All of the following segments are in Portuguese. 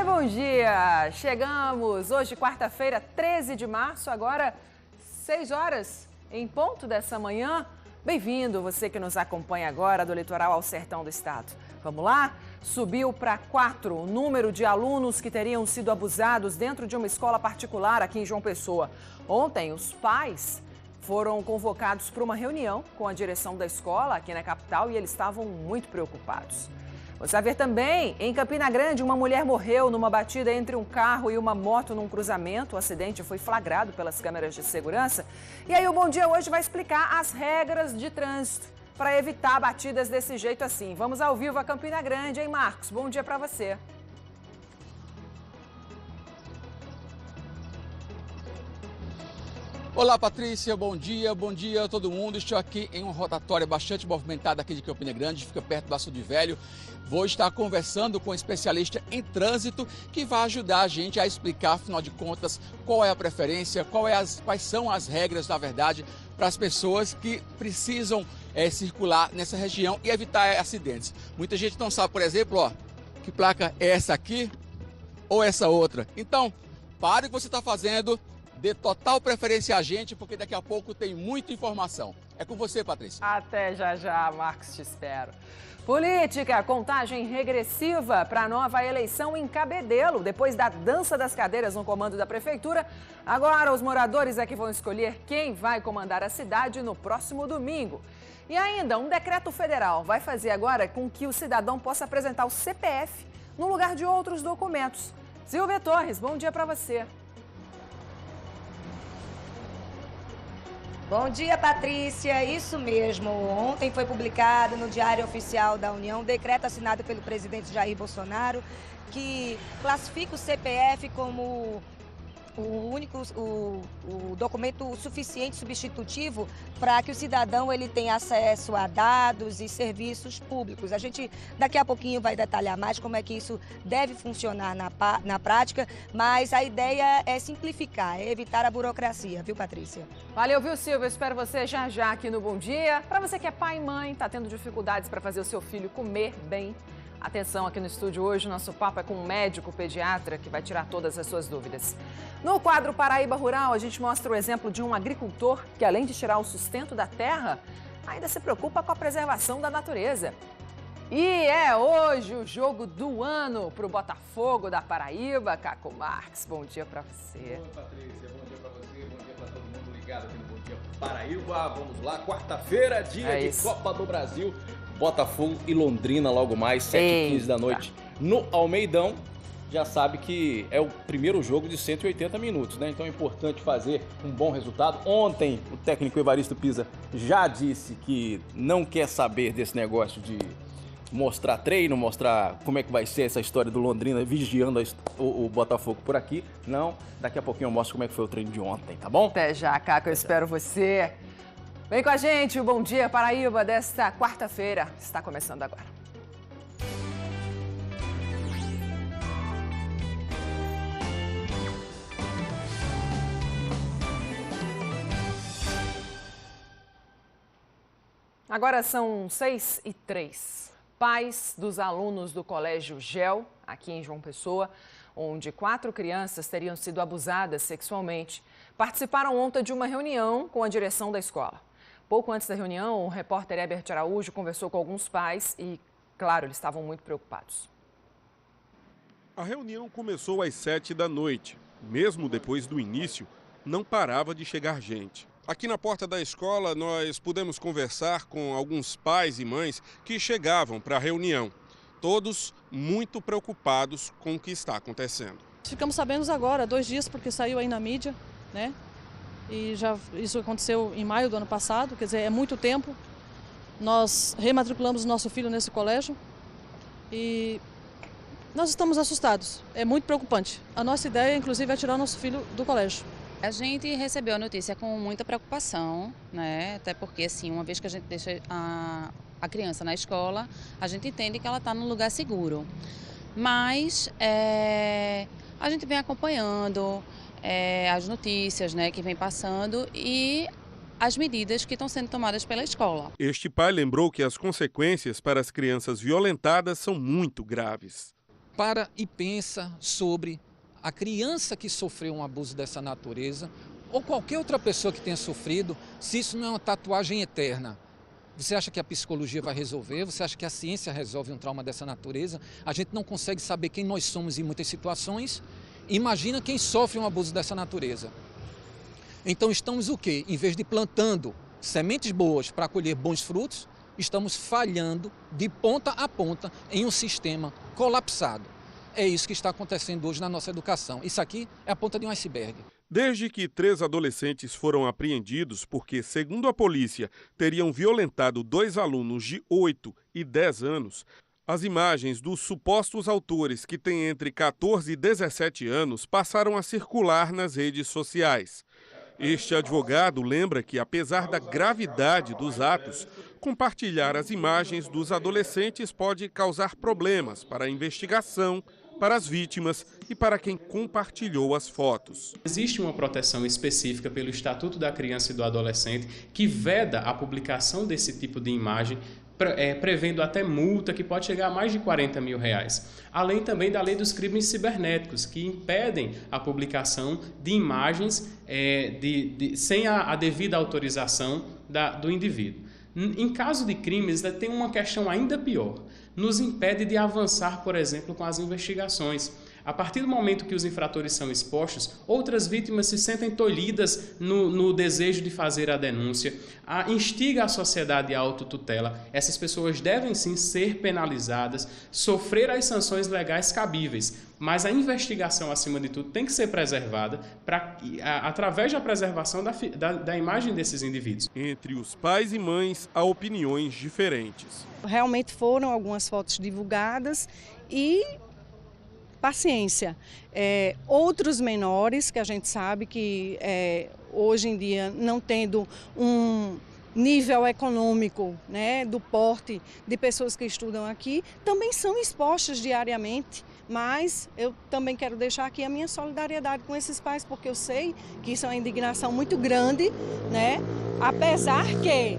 Oi, bom dia! Chegamos hoje, quarta-feira, 13 de março, agora 6 horas em ponto dessa manhã. Bem-vindo, você que nos acompanha agora do litoral ao sertão do estado. Vamos lá? Subiu para 4 o número de alunos que teriam sido abusados dentro de uma escola particular aqui em João Pessoa. Ontem, os pais foram convocados para uma reunião com a direção da escola aqui na capital e eles estavam muito preocupados. Você vai ver também, em Campina Grande, uma mulher morreu numa batida entre um carro e uma moto num cruzamento. O acidente foi flagrado pelas câmeras de segurança. E aí o Bom Dia hoje vai explicar as regras de trânsito para evitar batidas desse jeito assim. Vamos ao vivo a Campina Grande, hein, Marcos? Bom dia para você. Olá, Patrícia, bom dia a todo mundo. Estou aqui em uma rotatória bastante movimentada aqui de Campina Grande, fica perto do Açude Velho. Vou estar conversando com um especialista em trânsito que vai ajudar a gente a explicar, afinal de contas, qual é a preferência, quais são as regras, na verdade, para as pessoas que precisam circular nessa região e evitar acidentes. Muita gente não sabe, por exemplo, ó, que placa é essa aqui ou essa outra. Então, pare o que você está fazendo. Dê total preferência a gente, porque daqui a pouco tem muita informação. É com você, Patrícia. Até já, Marcos, te espero. Política, contagem regressiva para a nova eleição em Cabedelo. Depois da dança das cadeiras no comando da prefeitura, agora os moradores é que vão escolher quem vai comandar a cidade no próximo domingo. E ainda, um decreto federal vai fazer agora com que o cidadão possa apresentar o CPF no lugar de outros documentos. Silvia Torres, bom dia para você. Bom dia, Patrícia. Isso mesmo. Ontem foi publicado no Diário Oficial da União um decreto assinado pelo presidente Jair Bolsonaro que classifica o CPF como o documento suficiente substitutivo para que o cidadão ele tenha acesso a dados e serviços públicos. A gente daqui a pouquinho vai detalhar mais como é que isso deve funcionar na prática, mas a ideia é simplificar, é evitar a burocracia, viu, Patrícia? Valeu, viu, Silvia? Eu espero você já aqui no Bom Dia. Para você que é pai e mãe, está tendo dificuldades para fazer o seu filho comer bem, atenção, aqui no estúdio hoje, nosso papo é com um médico pediatra que vai tirar todas as suas dúvidas. No quadro Paraíba Rural, a gente mostra o exemplo de um agricultor que, além de tirar o sustento da terra, ainda se preocupa com a preservação da natureza. E é hoje o jogo do ano para o Botafogo da Paraíba. Caco Marques, bom dia para você. Oi, Patrícia, bom dia para você, bom dia para todo mundo ligado aqui no Bom Dia Paraíba. Vamos lá, quarta-feira, dia de Copa do Brasil. Botafogo e Londrina logo mais, 7h15 da noite no Almeidão. Já sabe que é o primeiro jogo de 180 minutos, né? Então é importante fazer um bom resultado. Ontem o técnico Evaristo Pisa já disse que não quer saber desse negócio de mostrar treino, mostrar como é que vai ser essa história do Londrina vigiando o Botafogo por aqui. Não, daqui a pouquinho eu mostro como é que foi o treino de ontem, tá bom? Até já, Caco, eu espero você. Vem com a gente, o Bom Dia Paraíba desta quarta-feira está começando agora. Agora são 6h03. Pais dos alunos do Colégio GEL, aqui em João Pessoa, onde 4 crianças teriam sido abusadas sexualmente, participaram ontem de uma reunião com a direção da escola. Pouco antes da reunião, o repórter Herbert Araújo conversou com alguns pais e, claro, eles estavam muito preocupados. A reunião começou às 7 da noite. Mesmo depois do início, não parava de chegar gente. Aqui na porta da escola, nós pudemos conversar com alguns pais e mães que chegavam para a reunião. Todos muito preocupados com o que está acontecendo. Ficamos sabendo agora, 2 dias, porque saiu aí na mídia, né? E isso aconteceu em maio do ano passado, quer dizer, é muito tempo. Nós rematriculamos o nosso filho nesse colégio e nós estamos assustados, é muito preocupante. A nossa ideia, inclusive, é tirar o nosso filho do colégio. A gente recebeu a notícia com muita preocupação, né? Até porque, assim, uma vez que a gente deixa a criança na escola, a gente entende que ela está num lugar seguro. Mas a gente vem acompanhando as notícias, né, que vem passando e as medidas que estão sendo tomadas pela escola. Este pai lembrou que as consequências para as crianças violentadas são muito graves. para e pensa sobre a criança que sofreu um abuso dessa natureza ou qualquer outra pessoa que tenha sofrido, se isso não é uma tatuagem eterna. Você acha que a psicologia vai resolver? Você acha que a ciência resolve um trauma dessa natureza? A gente não consegue saber quem nós somos em muitas situações. Imagina quem sofre um abuso dessa natureza. Então estamos o quê? Em vez de plantando sementes boas para colher bons frutos, estamos falhando de ponta a ponta em um sistema colapsado. É isso que está acontecendo hoje na nossa educação. Isso aqui é a ponta de um iceberg. Desde que 3 adolescentes foram apreendidos porque, segundo a polícia, teriam violentado 2 alunos de 8 e 10 anos, as imagens dos supostos autores, que têm entre 14 e 17 anos, passaram a circular nas redes sociais. Este advogado lembra que, apesar da gravidade dos atos, compartilhar as imagens dos adolescentes pode causar problemas para a investigação, para as vítimas e para quem compartilhou as fotos. Existe uma proteção específica pelo Estatuto da Criança e do Adolescente que veda a publicação desse tipo de imagem, prevendo até multa que pode chegar a mais de R$40 mil. Além também da lei dos crimes cibernéticos, que impedem a publicação de imagens sem a devida autorização do indivíduo. Em caso de crimes, tem uma questão ainda pior. Nos impede de avançar, por exemplo, com as investigações. A partir do momento que os infratores são expostos, outras vítimas se sentem tolhidas no desejo de fazer a denúncia, instiga a sociedade à autotutela. Essas pessoas devem sim ser penalizadas, sofrer as sanções legais cabíveis, mas a investigação, acima de tudo, tem que ser preservada através da preservação da imagem desses indivíduos. Entre os pais e mães, há opiniões diferentes. Realmente foram algumas fotos divulgadas e paciência. Outros menores, que a gente sabe que hoje em dia, não tendo um nível econômico, né, do porte de pessoas que estudam aqui, também são expostas diariamente. Mas eu também quero deixar aqui a minha solidariedade com esses pais, porque eu sei que isso é uma indignação muito grande, né? Apesar que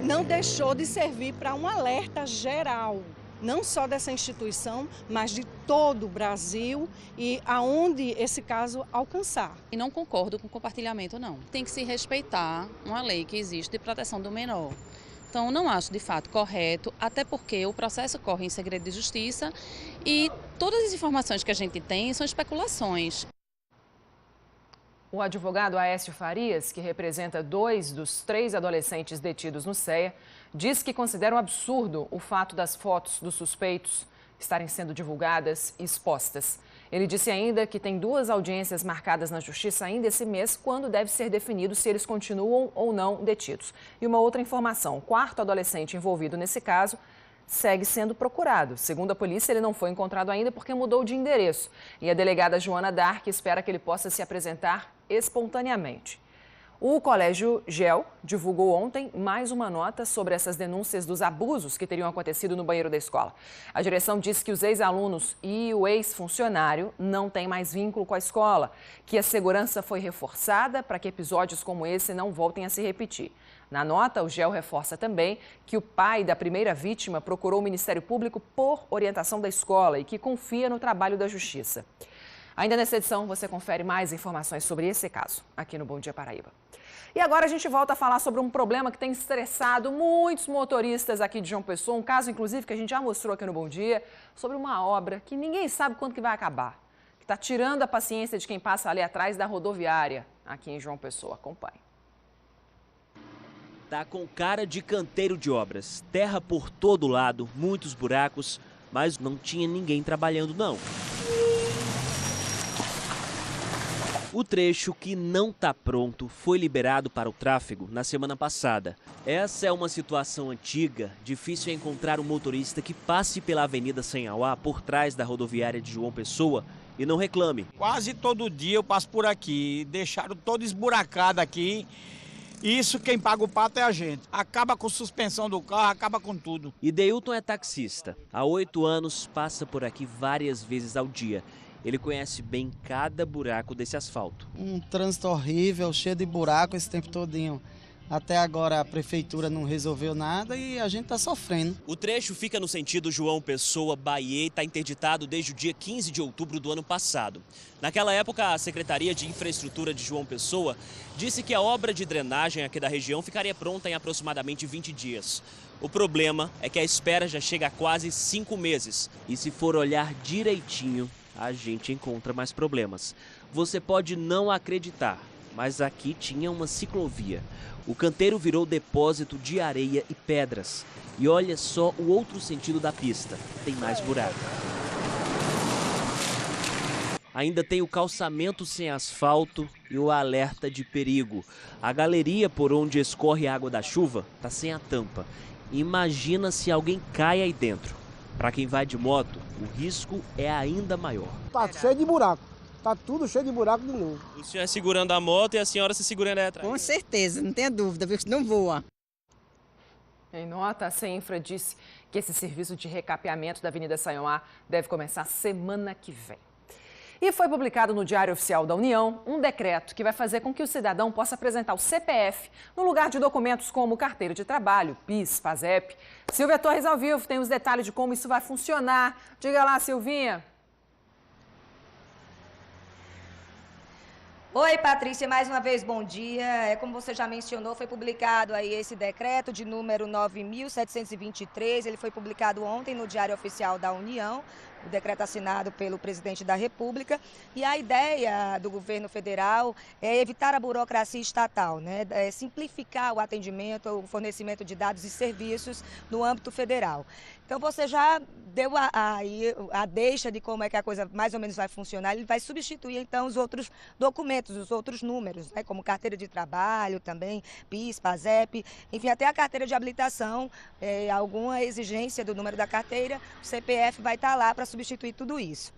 não deixou de servir para um alerta geral, não só dessa instituição, mas de todo o Brasil e aonde esse caso alcançar. E não concordo com o compartilhamento, não. Tem que se respeitar uma lei que existe de proteção do menor. Então, não acho de fato correto, até porque o processo corre em segredo de justiça e todas as informações que a gente tem são especulações. O advogado Aécio Farias, que representa 2 dos 3 adolescentes detidos no CEA, diz que considera um absurdo o fato das fotos dos suspeitos estarem sendo divulgadas e expostas. Ele disse ainda que tem 2 audiências marcadas na Justiça ainda esse mês, quando deve ser definido se eles continuam ou não detidos. E uma outra informação, o 4º adolescente envolvido nesse caso segue sendo procurado. Segundo a polícia, ele não foi encontrado ainda porque mudou de endereço. E a delegada Joana Dark espera que ele possa se apresentar espontaneamente. O Colégio GEL divulgou ontem mais uma nota sobre essas denúncias dos abusos que teriam acontecido no banheiro da escola. A direção disse que os ex-alunos e o ex-funcionário não têm mais vínculo com a escola, que a segurança foi reforçada para que episódios como esse não voltem a se repetir. Na nota, o GEL reforça também que o pai da primeira vítima procurou o Ministério Público por orientação da escola e que confia no trabalho da Justiça. Ainda nessa edição, você confere mais informações sobre esse caso, aqui no Bom Dia Paraíba. E agora a gente volta a falar sobre um problema que tem estressado muitos motoristas aqui de João Pessoa, um caso, inclusive, que a gente já mostrou aqui no Bom Dia, sobre uma obra que ninguém sabe quando que vai acabar, que está tirando a paciência de quem passa ali atrás da rodoviária, aqui em João Pessoa. Acompanhe. Tá com cara de canteiro de obras, terra por todo lado, muitos buracos, mas não tinha ninguém trabalhando não. O trecho que não está pronto foi liberado para o tráfego na semana passada. Essa é uma situação antiga, difícil encontrar um motorista que passe pela Avenida Sanhauá por trás da rodoviária de João Pessoa e não reclame. Quase todo dia eu passo por aqui, deixaram todo esburacado aqui. Isso quem paga o pato é a gente. Acaba com suspensão do carro, acaba com tudo. E Deilton é taxista. Há 8 anos passa por aqui várias vezes ao dia. Ele conhece bem cada buraco desse asfalto. Um trânsito horrível, cheio de buraco esse tempo todinho. Até agora a prefeitura não resolveu nada e a gente está sofrendo. O trecho fica no sentido João Pessoa, Bahia, e está interditado desde o dia 15 de outubro do ano passado. Naquela época, a Secretaria de Infraestrutura de João Pessoa disse que a obra de drenagem aqui da região ficaria pronta em aproximadamente 20 dias. O problema é que a espera já chega a quase 5 meses. E se for olhar direitinho, a gente encontra mais problemas. Você pode não acreditar, mas aqui tinha uma ciclovia. O canteiro virou depósito de areia e pedras. E olha só o outro sentido da pista. Tem mais buraco. Ainda tem o calçamento sem asfalto e o alerta de perigo. A galeria por onde escorre a água da chuva está sem a tampa. Imagina se alguém cai aí dentro. Para quem vai de moto, o risco é ainda maior. Tá cheio de buraco. Tá tudo cheio de buraco de novo. O senhor é segurando a moto e a senhora se segurando aí atrás? Com certeza, não tenha dúvida, viu? Não voa. Em nota, a CEINFRA disse que esse serviço de recapeamento da Avenida Sayomar deve começar semana que vem. E foi publicado no Diário Oficial da União um decreto que vai fazer com que o cidadão possa apresentar o CPF no lugar de documentos como carteira de trabalho, PIS, PASEP. Silvia Torres ao vivo tem os detalhes de como isso vai funcionar. Diga lá, Silvinha. Oi, Patrícia, mais uma vez bom dia. Como você já mencionou, foi publicado aí esse decreto de número 9.723. Ele foi publicado ontem no Diário Oficial da União. O decreto assinado pelo presidente da República. E a ideia do governo federal é evitar a burocracia estatal, né? É simplificar o atendimento, o fornecimento de dados e serviços no âmbito federal. Então, você já deu a deixa de como é que a coisa mais ou menos vai funcionar. Ele vai substituir, então, os outros documentos, os outros números, né? Como carteira de trabalho também, PIS, PASEP, enfim, até a carteira de habilitação, alguma exigência do número da carteira, o CPF vai estar lá para substituir tudo isso.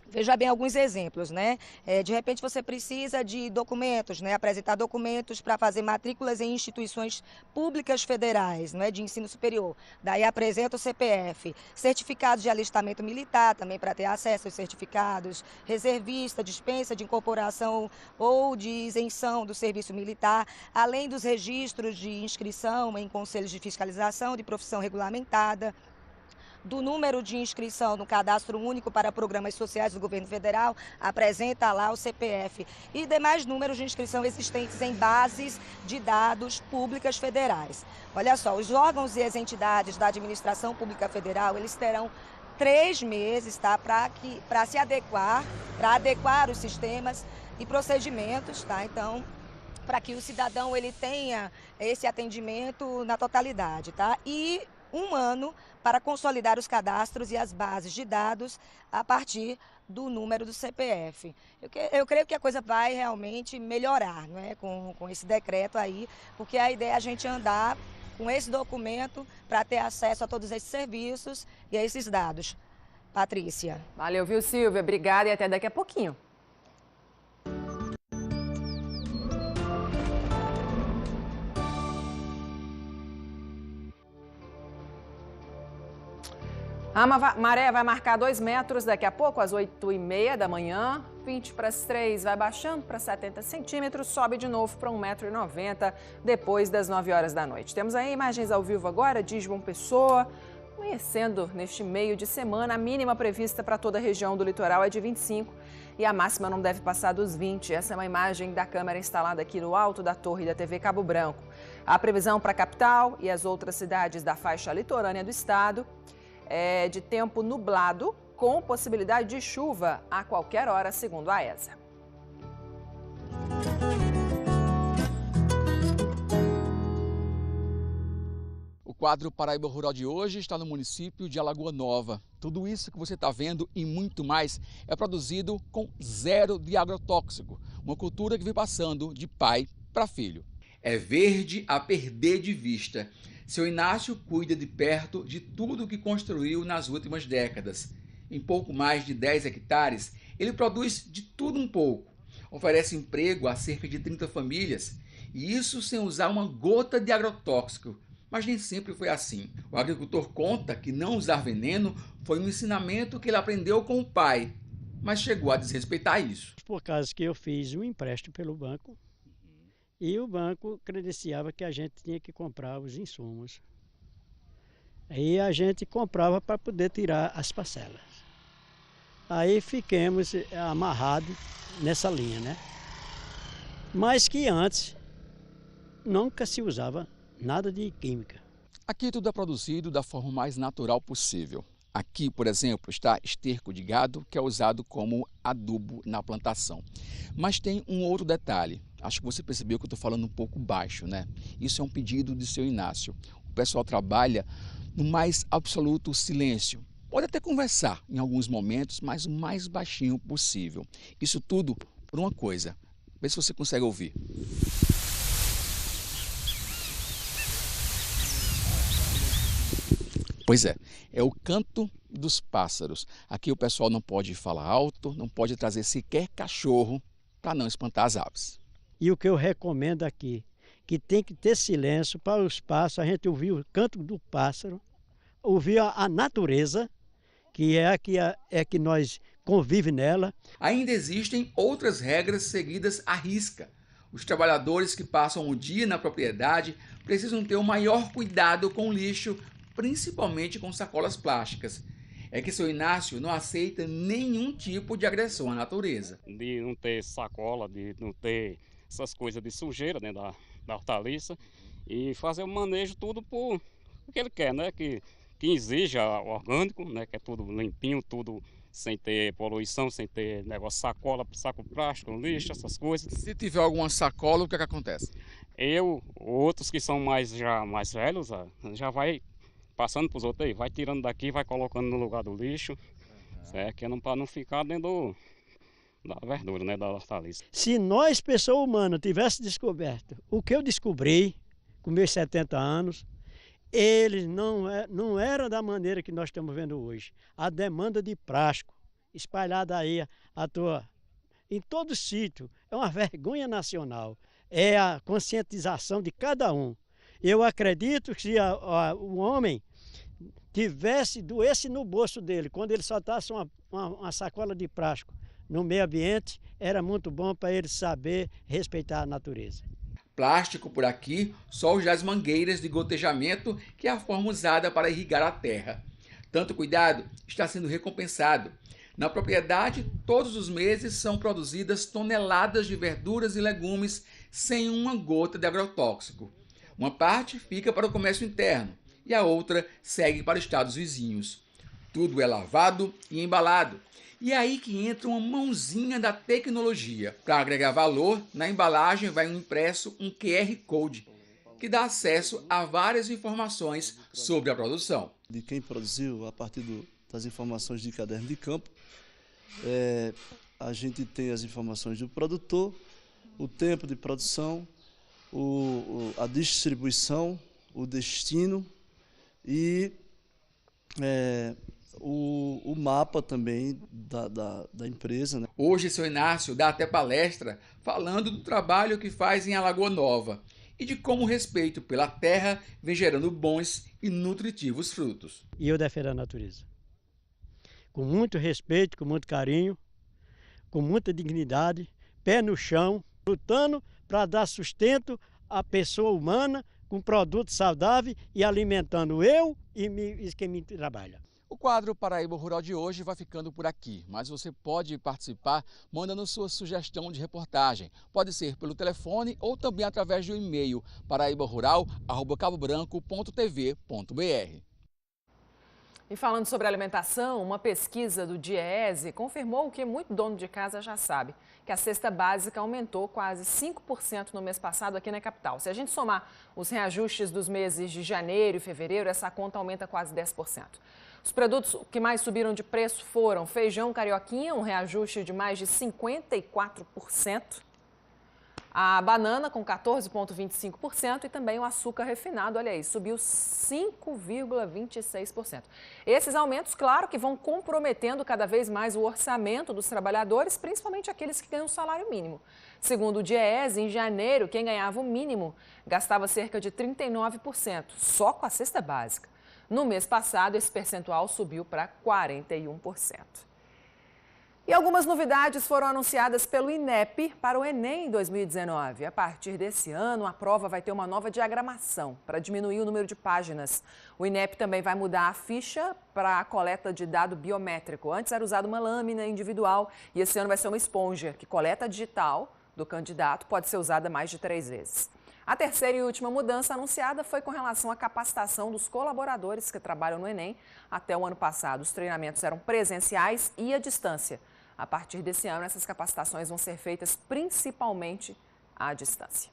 Veja bem alguns exemplos, né? De repente você precisa de documentos, né? Apresentar documentos para fazer matrículas em instituições públicas federais, não é? De ensino superior. Daí apresenta o CPF. Certificados de alistamento militar também para ter acesso aos certificados. Reservista, dispensa de incorporação ou de isenção do serviço militar, além dos registros de inscrição em conselhos de fiscalização de profissão regulamentada, do número de inscrição no Cadastro Único para Programas Sociais do Governo Federal, apresenta lá o CPF e demais números de inscrição existentes em bases de dados públicas federais. Olha só, os órgãos e as entidades da administração pública federal, eles terão 3 meses, tá, para se adequar, para adequar os sistemas e procedimentos, tá? Então, para que o cidadão ele tenha esse atendimento na totalidade, tá? E 1 ano para consolidar os cadastros e as bases de dados a partir do número do CPF. Eu creio que a coisa vai realmente melhorar, não é? Com esse decreto aí, porque a ideia é a gente andar com esse documento para ter acesso a todos esses serviços e a esses dados. Patrícia. Valeu, viu, Silvia? Obrigada e até daqui a pouquinho. A maré vai marcar 2 metros daqui a pouco, às 8h30 da manhã. 20 para as 3 vai baixando para 70 centímetros, sobe de novo para 1,90 m depois das 9 horas da noite. Temos aí imagens ao vivo agora de João Pessoa. Amanhecendo neste meio de semana, a mínima prevista para toda a região do litoral é de 25 e a máxima não deve passar dos 20. Essa é uma imagem da câmera instalada aqui no alto da torre da TV Cabo Branco. A previsão para a capital e as outras cidades da faixa litorânea do estado é de tempo nublado, com possibilidade de chuva a qualquer hora, segundo a ESA. O quadro Paraíba Rural de hoje está no município de Alagoa Nova. Tudo isso que você está vendo e muito mais é produzido com 0 de agrotóxico, uma cultura que vem passando de pai para filho. É verde a perder de vista. Seu Inácio cuida de perto de tudo que construiu nas últimas décadas. Em pouco mais de 10 hectares, ele produz de tudo um pouco. Oferece emprego a cerca de 30 famílias, e isso sem usar uma gota de agrotóxico. Mas nem sempre foi assim. O agricultor conta que não usar veneno foi um ensinamento que ele aprendeu com o pai, mas chegou a desrespeitar isso. Por causa que eu fiz um empréstimo pelo banco, E o banco credenciava que a gente tinha que comprar os insumos. Aí a gente comprava para poder tirar as parcelas. Aí fiquemos amarrados nessa linha, né? Mas que antes nunca se usava nada de química. Aqui tudo é produzido da forma mais natural possível. Aqui, por exemplo, está esterco de gado, que é usado como adubo na plantação. Mas tem um outro detalhe. Acho que você percebeu que eu estou falando um pouco baixo, né? Isso é um pedido do seu Inácio. O pessoal trabalha no mais absoluto silêncio. Pode até conversar em alguns momentos, mas o mais baixinho possível. Isso tudo por uma coisa. Vê se você consegue ouvir. Pois é o canto dos pássaros. Aqui o pessoal não pode falar alto, não pode trazer sequer cachorro para não espantar as aves. E o que eu recomendo aqui, que tem que ter silêncio para os pássaros, a gente ouvir o canto do pássaro, ouvir a natureza, que é que nós convivemos nela. Ainda existem outras regras seguidas à risca. Os trabalhadores que passam o dia na propriedade precisam ter o maior cuidado com o lixo, principalmente com sacolas plásticas. É que seu Inácio não aceita nenhum tipo de agressão à natureza. De não ter sacola, de não ter essas coisas de sujeira dentro da hortaliça e fazer o manejo tudo por o que ele quer, né? Que exija orgânico, né? Que é tudo limpinho, tudo sem ter poluição, sem ter negócio sacola, saco plástico, lixo, essas coisas. Se tiver alguma sacola, o que acontece? Outros que são mais velhos, já vai passando para os outros aí, vai tirando daqui, vai colocando no lugar do lixo, certo? Que é para não ficar dentro da verdura, né, da hortaliça. Se nós, pessoa humana, tivesse descoberto o que eu descobri com meus 70 anos, eles não era da maneira que nós estamos vendo hoje. A demanda de plástico espalhada aí em todo sítio é uma vergonha nacional. É a conscientização de cada um. Eu acredito que se o homem doesse no bolso dele, quando ele soltasse uma sacola de plástico no meio ambiente, era muito bom para ele saber respeitar a natureza. Plástico por aqui, só os das mangueiras de gotejamento, que é a forma usada para irrigar a terra. Tanto cuidado está sendo recompensado. Na propriedade, todos os meses são produzidas toneladas de verduras e legumes sem uma gota de agrotóxico. Uma parte fica para o comércio interno e a outra segue para estados vizinhos. Tudo é lavado e embalado. E é aí que entra uma mãozinha da tecnologia. Para agregar valor, na embalagem vai impresso um QR Code, que dá acesso a várias informações sobre a produção. De quem produziu, a partir das informações de caderno de campo, a gente tem as informações do produtor, o tempo de produção, a distribuição, o destino e o mapa também da empresa, né? Hoje, seu Inácio dá até palestra falando do trabalho que faz em Alagoa Nova e de como o respeito pela terra vem gerando bons e nutritivos frutos. E eu defendo a natureza. Com muito respeito, com muito carinho, com muita dignidade, pé no chão, lutando para dar sustento à pessoa humana com produtos saudáveis e alimentando eu e quem me trabalha. O quadro Paraíba Rural de hoje vai ficando por aqui, mas você pode participar mandando sua sugestão de reportagem. Pode ser pelo telefone ou também através do e-mail paraibarural@cabobranco.tv.br. E falando sobre alimentação, uma pesquisa do DIEESE confirmou o que muito dono de casa já sabe, que a cesta básica aumentou quase 5% no mês passado aqui na capital. Se a gente somar os reajustes dos meses de janeiro e fevereiro, essa conta aumenta quase 10%. Os produtos que mais subiram de preço foram feijão carioquinha, um reajuste de mais de 54%. A banana com 14,25% e também o açúcar refinado, olha aí, subiu 5,26%. Esses aumentos, claro, que vão comprometendo cada vez mais o orçamento dos trabalhadores, principalmente aqueles que ganham salário mínimo. Segundo o DIEESE, em janeiro, quem ganhava o mínimo gastava cerca de 39%, só com a cesta básica. No mês passado, esse percentual subiu para 41%. E algumas novidades foram anunciadas pelo INEP para o Enem 2019. A partir desse ano, a prova vai ter uma nova diagramação para diminuir o número de páginas. O INEP também vai mudar a ficha para a coleta de dado biométrico. Antes era usada uma lâmina individual e esse ano vai ser uma esponja que coleta a digital do candidato, pode ser usada mais de 3 vezes. A terceira e última mudança anunciada foi com relação à capacitação dos colaboradores que trabalham no Enem. Até o ano passado, os treinamentos eram presenciais e à distância. A partir desse ano, essas capacitações vão ser feitas principalmente à distância.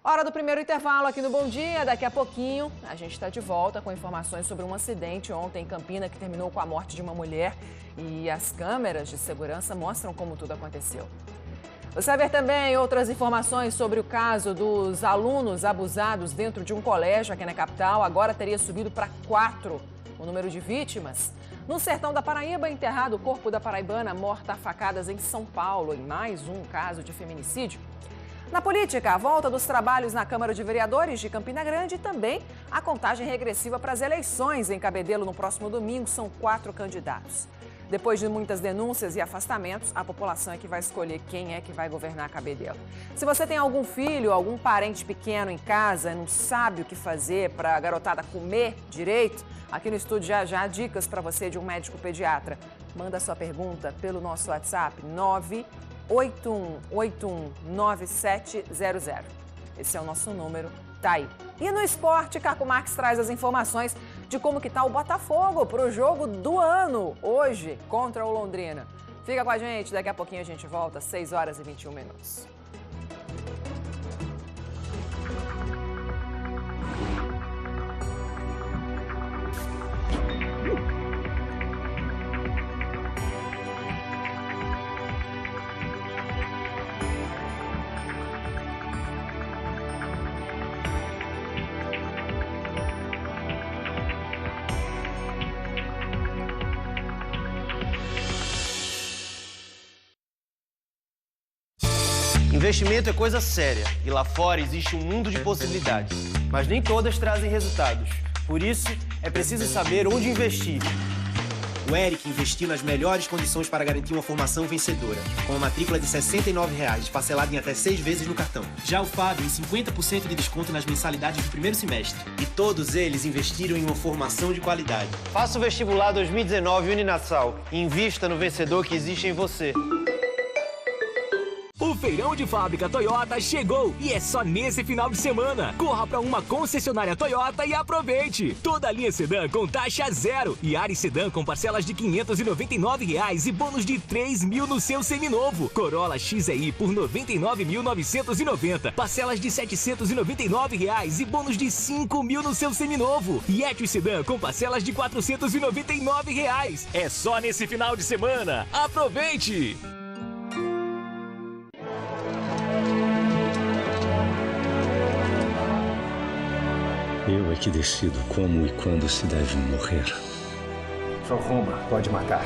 Hora do primeiro intervalo aqui no Bom Dia. Daqui a pouquinho, a gente está de volta com informações sobre um acidente ontem em Campina que terminou com a morte de uma mulher. E as câmeras de segurança mostram como tudo aconteceu. Você vai ver também outras informações sobre o caso dos alunos abusados dentro de um colégio aqui na capital. Agora teria subido para 4 o número de vítimas. No sertão da Paraíba, enterrado o corpo da paraibana morta a facadas em São Paulo, em mais um caso de feminicídio. Na política, a volta dos trabalhos na Câmara de Vereadores de Campina Grande e também a contagem regressiva para as eleições em Cabedelo no próximo domingo. São 4 candidatos. Depois de muitas denúncias e afastamentos, a população é que vai escolher quem é que vai governar Cabedelo. Se você tem algum filho, algum parente pequeno em casa e não sabe o que fazer para a garotada comer direito, aqui no estúdio já há dicas para você de um médico pediatra. Manda sua pergunta pelo nosso WhatsApp 981819700. Esse é o nosso número, tá aí. E no esporte, Caco Marques traz as informações de como que tá o Botafogo para o jogo do ano, hoje, contra o Londrina. Fica com a gente, daqui a pouquinho a gente volta, 6h21. Investimento é coisa séria e lá fora existe um mundo de possibilidades, mas nem todas trazem resultados. Por isso, é preciso saber onde investir. O Eric investiu nas melhores condições para garantir uma formação vencedora, com uma matrícula de R$ 69,00, parcelada em até 6 vezes no cartão. Já o Fábio, em 50% de desconto nas mensalidades do primeiro semestre. E todos eles investiram em uma formação de qualidade. Faça o vestibular 2019 Uninassal e invista no vencedor que existe em você. O feirão de fábrica Toyota chegou e é só nesse final de semana. Corra para uma concessionária Toyota e aproveite. Toda a linha sedã com taxa zero e Yaris sedã com parcelas de R$ 599,00 e bônus de R$ 3.000 no seu seminovo. Corolla XEI por R$ 99.990, parcelas de R$ 799,00 e bônus de R$ 5.000 no seu seminovo. Yeti sedã com parcelas de R$ 499,00. É só nesse final de semana. Aproveite! Eu é que decido como e quando se deve morrer. Só Roma pode matar.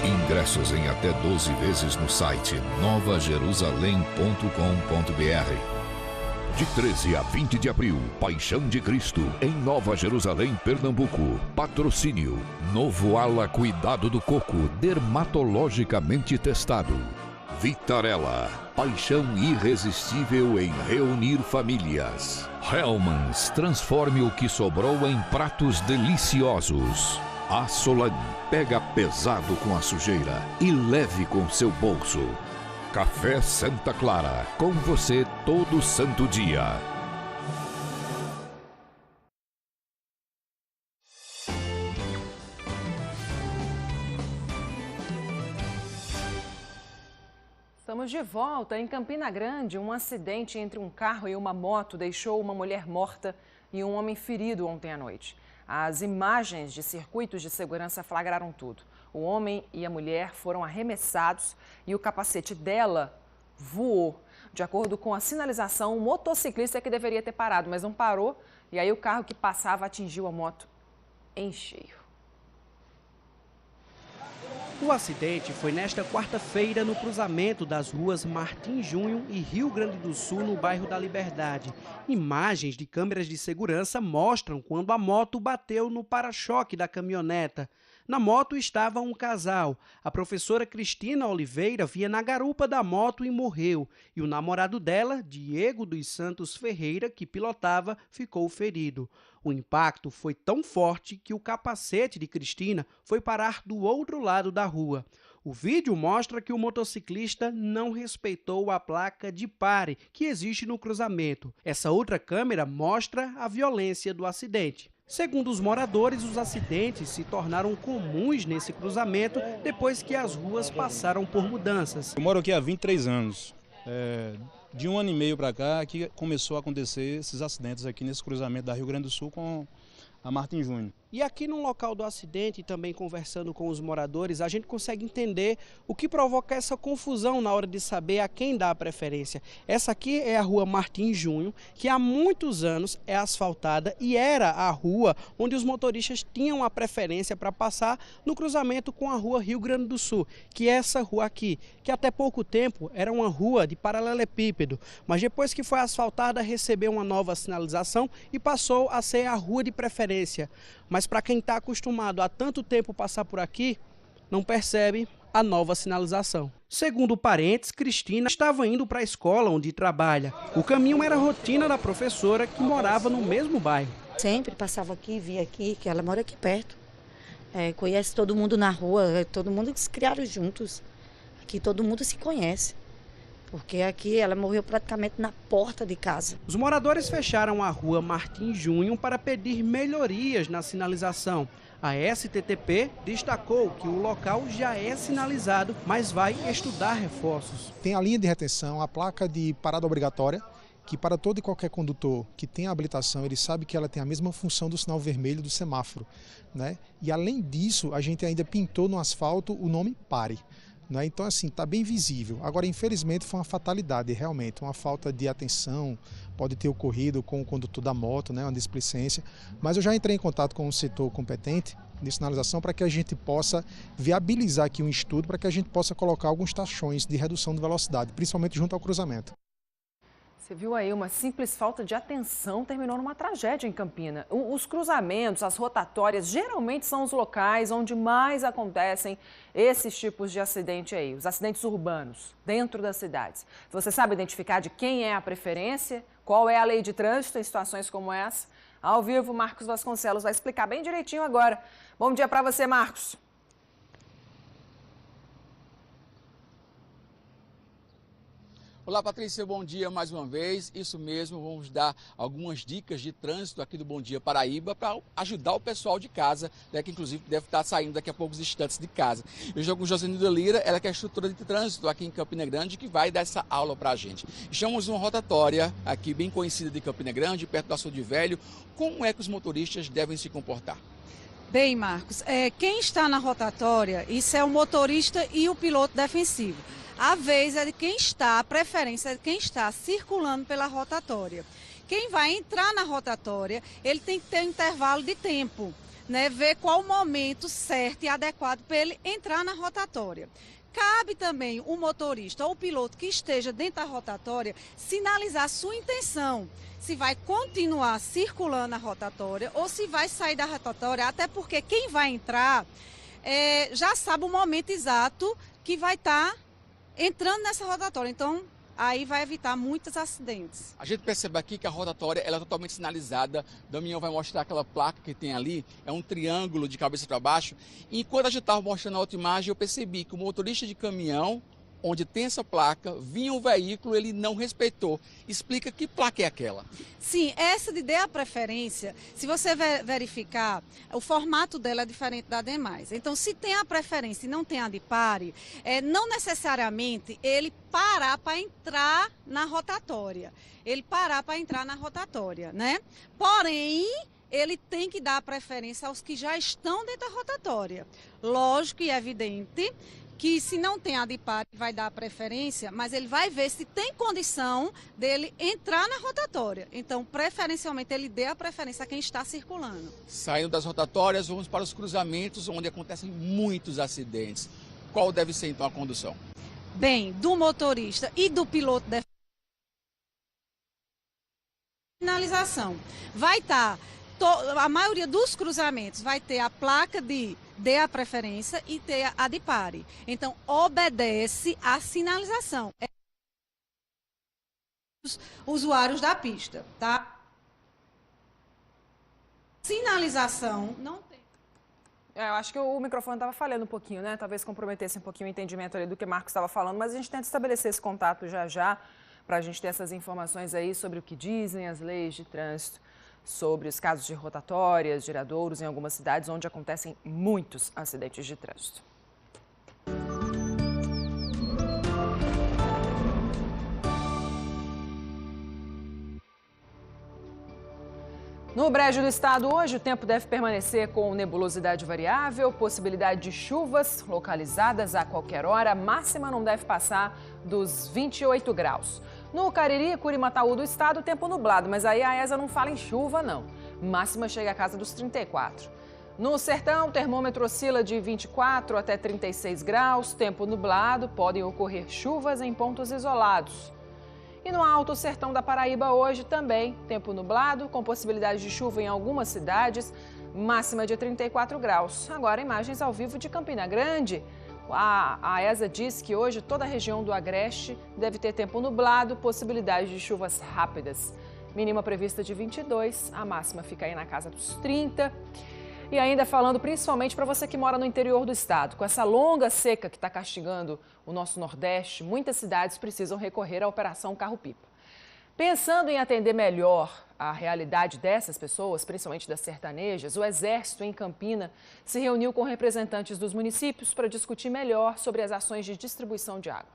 Ingressos em até 12 vezes no site novajerusalém.com.br. De 13 a 20 de abril, Paixão de Cristo, em Nova Jerusalém, Pernambuco. Patrocínio: Novo Ala Cuidado do Coco, dermatologicamente testado. Vitarella, paixão irresistível em reunir famílias. Hellmann's, transforme o que sobrou em pratos deliciosos. A Solan, pega pesado com a sujeira e leve com seu bolso. Café Santa Clara, com você todo santo dia. Estamos de volta. Em Campina Grande, um acidente entre um carro e uma moto deixou uma mulher morta e um homem ferido ontem à noite. As imagens de circuitos de segurança flagraram tudo. O homem e a mulher foram arremessados e o capacete dela voou. De acordo com a sinalização, o motociclista é que deveria ter parado, mas não parou. E aí o carro que passava atingiu a moto em cheio. O acidente foi nesta quarta-feira no cruzamento das ruas Martim Junho e Rio Grande do Sul, no bairro da Liberdade. Imagens de câmeras de segurança mostram quando a moto bateu no para-choque da caminhoneta. Na moto estava um casal. A professora Cristina Oliveira vinha na garupa da moto e morreu. E o namorado dela, Diego dos Santos Ferreira, que pilotava, ficou ferido. O impacto foi tão forte que o capacete de Cristina foi parar do outro lado da rua. O vídeo mostra que o motociclista não respeitou a placa de pare que existe no cruzamento. Essa outra câmera mostra a violência do acidente. Segundo os moradores, os acidentes se tornaram comuns nesse cruzamento depois que as ruas passaram por mudanças. Eu moro aqui há 23 anos. De um ano e meio para cá que começou a acontecer esses acidentes aqui nesse cruzamento da Rio Grande do Sul com a Martim Junho. E aqui no local do acidente, também conversando com os moradores, a gente consegue entender o que provoca essa confusão na hora de saber a quem dá a preferência. Essa aqui é a rua Martim Junho, que há muitos anos é asfaltada e era a rua onde os motoristas tinham a preferência para passar no cruzamento com a rua Rio Grande do Sul, que é essa rua aqui, que até pouco tempo era uma rua de paralelepípedo, mas depois que foi asfaltada recebeu uma nova sinalização e passou a ser a rua de preferência. Mas para quem está acostumado há tanto tempo passar por aqui, não percebe a nova sinalização. Segundo parentes, Cristina estava indo para a escola onde trabalha. O caminho era a rotina da professora que morava no mesmo bairro. Sempre passava aqui, via aqui, que ela mora aqui perto. Conhece todo mundo na rua, todo mundo que se criaram juntos. Aqui todo mundo se conhece. Porque aqui ela morreu praticamente na porta de casa. Os moradores fecharam a rua Martim Junho para pedir melhorias na sinalização. A STTP destacou que o local já é sinalizado, mas vai estudar reforços. Tem a linha de retenção, a placa de parada obrigatória, que para todo e qualquer condutor que tem a habilitação, ele sabe que ela tem a mesma função do sinal vermelho do semáforo, né? E além disso, a gente ainda pintou no asfalto o nome pare. Então, assim, está bem visível. Agora, infelizmente, foi uma fatalidade, realmente, uma falta de atenção, pode ter ocorrido com o condutor da moto, né, uma displicência. Mas eu já entrei em contato com o setor competente de sinalização para que a gente possa viabilizar aqui um estudo, para que a gente possa colocar alguns taxões de redução de velocidade, principalmente junto ao cruzamento. Você viu aí, uma simples falta de atenção terminou numa tragédia em Campina. Os cruzamentos, as rotatórias, geralmente são os locais onde mais acontecem esses tipos de acidente aí, os acidentes urbanos, dentro das cidades. Você sabe identificar de quem é a preferência? Qual é a lei de trânsito em situações como essa? Ao vivo, Marcos Vasconcelos vai explicar bem direitinho agora. Bom dia para você, Marcos. Olá, Patrícia, bom dia mais uma vez. Isso mesmo, vamos dar algumas dicas de trânsito aqui do Bom Dia Paraíba para ajudar o pessoal de casa, né, que inclusive deve estar saindo daqui a poucos instantes de casa. Eu estou com Josenilda Lira, ela que é instrutora de trânsito aqui em Campina Grande, que vai dar essa aula para a gente. Estamos numa rotatória aqui bem conhecida de Campina Grande, perto do Açude Velho. Como é que os motoristas devem se comportar? Bem, Marcos, quem está na rotatória, isso é o motorista e o piloto defensivo. A vez é de quem está, a preferência é de quem está circulando pela rotatória. Quem vai entrar na rotatória, ele tem que ter um intervalo de tempo, né? Ver qual o momento certo e adequado para ele entrar na rotatória. Cabe também o motorista ou o piloto que esteja dentro da rotatória sinalizar sua intenção, se vai continuar circulando na rotatória ou se vai sair da rotatória, até porque quem vai entrar já sabe o momento exato que vai estar entrando nessa rotatória, então aí vai evitar muitos acidentes. A gente percebe aqui que a rotatória ela é totalmente sinalizada. Damião vai mostrar aquela placa que tem ali, é um triângulo de cabeça para baixo. E enquanto a gente estava mostrando a outra imagem, eu percebi que o motorista de caminhão, onde tem essa placa, vinha um veículo, ele não respeitou. Explica que placa é aquela? Sim, essa de dê a preferência, se você verificar, o formato dela é diferente da demais. Então, se tem a preferência e não tem a de pare, não necessariamente ele parar para entrar na rotatória. Né? Porém, ele tem que dar a preferência aos que já estão dentro da rotatória. Lógico e evidente que se não tem a de pare, vai dar a preferência, mas ele vai ver se tem condição dele entrar na rotatória. Então, preferencialmente, ele dê a preferência a quem está circulando. Saindo das rotatórias, vamos para os cruzamentos, onde acontecem muitos acidentes. qual deve ser então a condução? Bem, do motorista e do piloto de sinalização. Vai estar, a maioria dos cruzamentos vai ter a placa de dê a preferência e ter a de pare. Então, obedece à sinalização. Os usuários da pista, tá? Sinalização não tem. Eu acho que o microfone estava falhando um pouquinho, né? Talvez comprometesse um pouquinho o entendimento ali do que Marcos estava falando, mas a gente tenta estabelecer esse contato já, para a gente ter essas informações aí sobre o que dizem as leis de trânsito, sobre os casos de rotatórias, giradouros em algumas cidades onde acontecem muitos acidentes de trânsito. No Brejo do Estado, hoje o tempo deve permanecer com nebulosidade variável, possibilidade de chuvas localizadas a qualquer hora, a máxima não deve passar dos 28 graus. No Cariri, Curimataú do Estado, tempo nublado, mas aí a ESA não fala em chuva, não. Máxima chega à casa dos 34. No Sertão, o termômetro oscila de 24 até 36 graus, tempo nublado, podem ocorrer chuvas em pontos isolados. E no Alto Sertão da Paraíba hoje também, tempo nublado, com possibilidade de chuva em algumas cidades, máxima de 34 graus. Agora, imagens ao vivo de Campina Grande. A ESA diz que hoje toda a região do Agreste deve ter tempo nublado, possibilidade de chuvas rápidas. Mínima prevista de 22, a máxima fica aí na casa dos 30. E ainda falando principalmente para você que mora no interior do estado, com essa longa seca que está castigando o nosso Nordeste, muitas cidades precisam recorrer à Operação Carro-Pipa. Pensando em atender melhor a realidade dessas pessoas, principalmente das sertanejas, o Exército em Campina se reuniu com representantes dos municípios para discutir melhor sobre as ações de distribuição de água.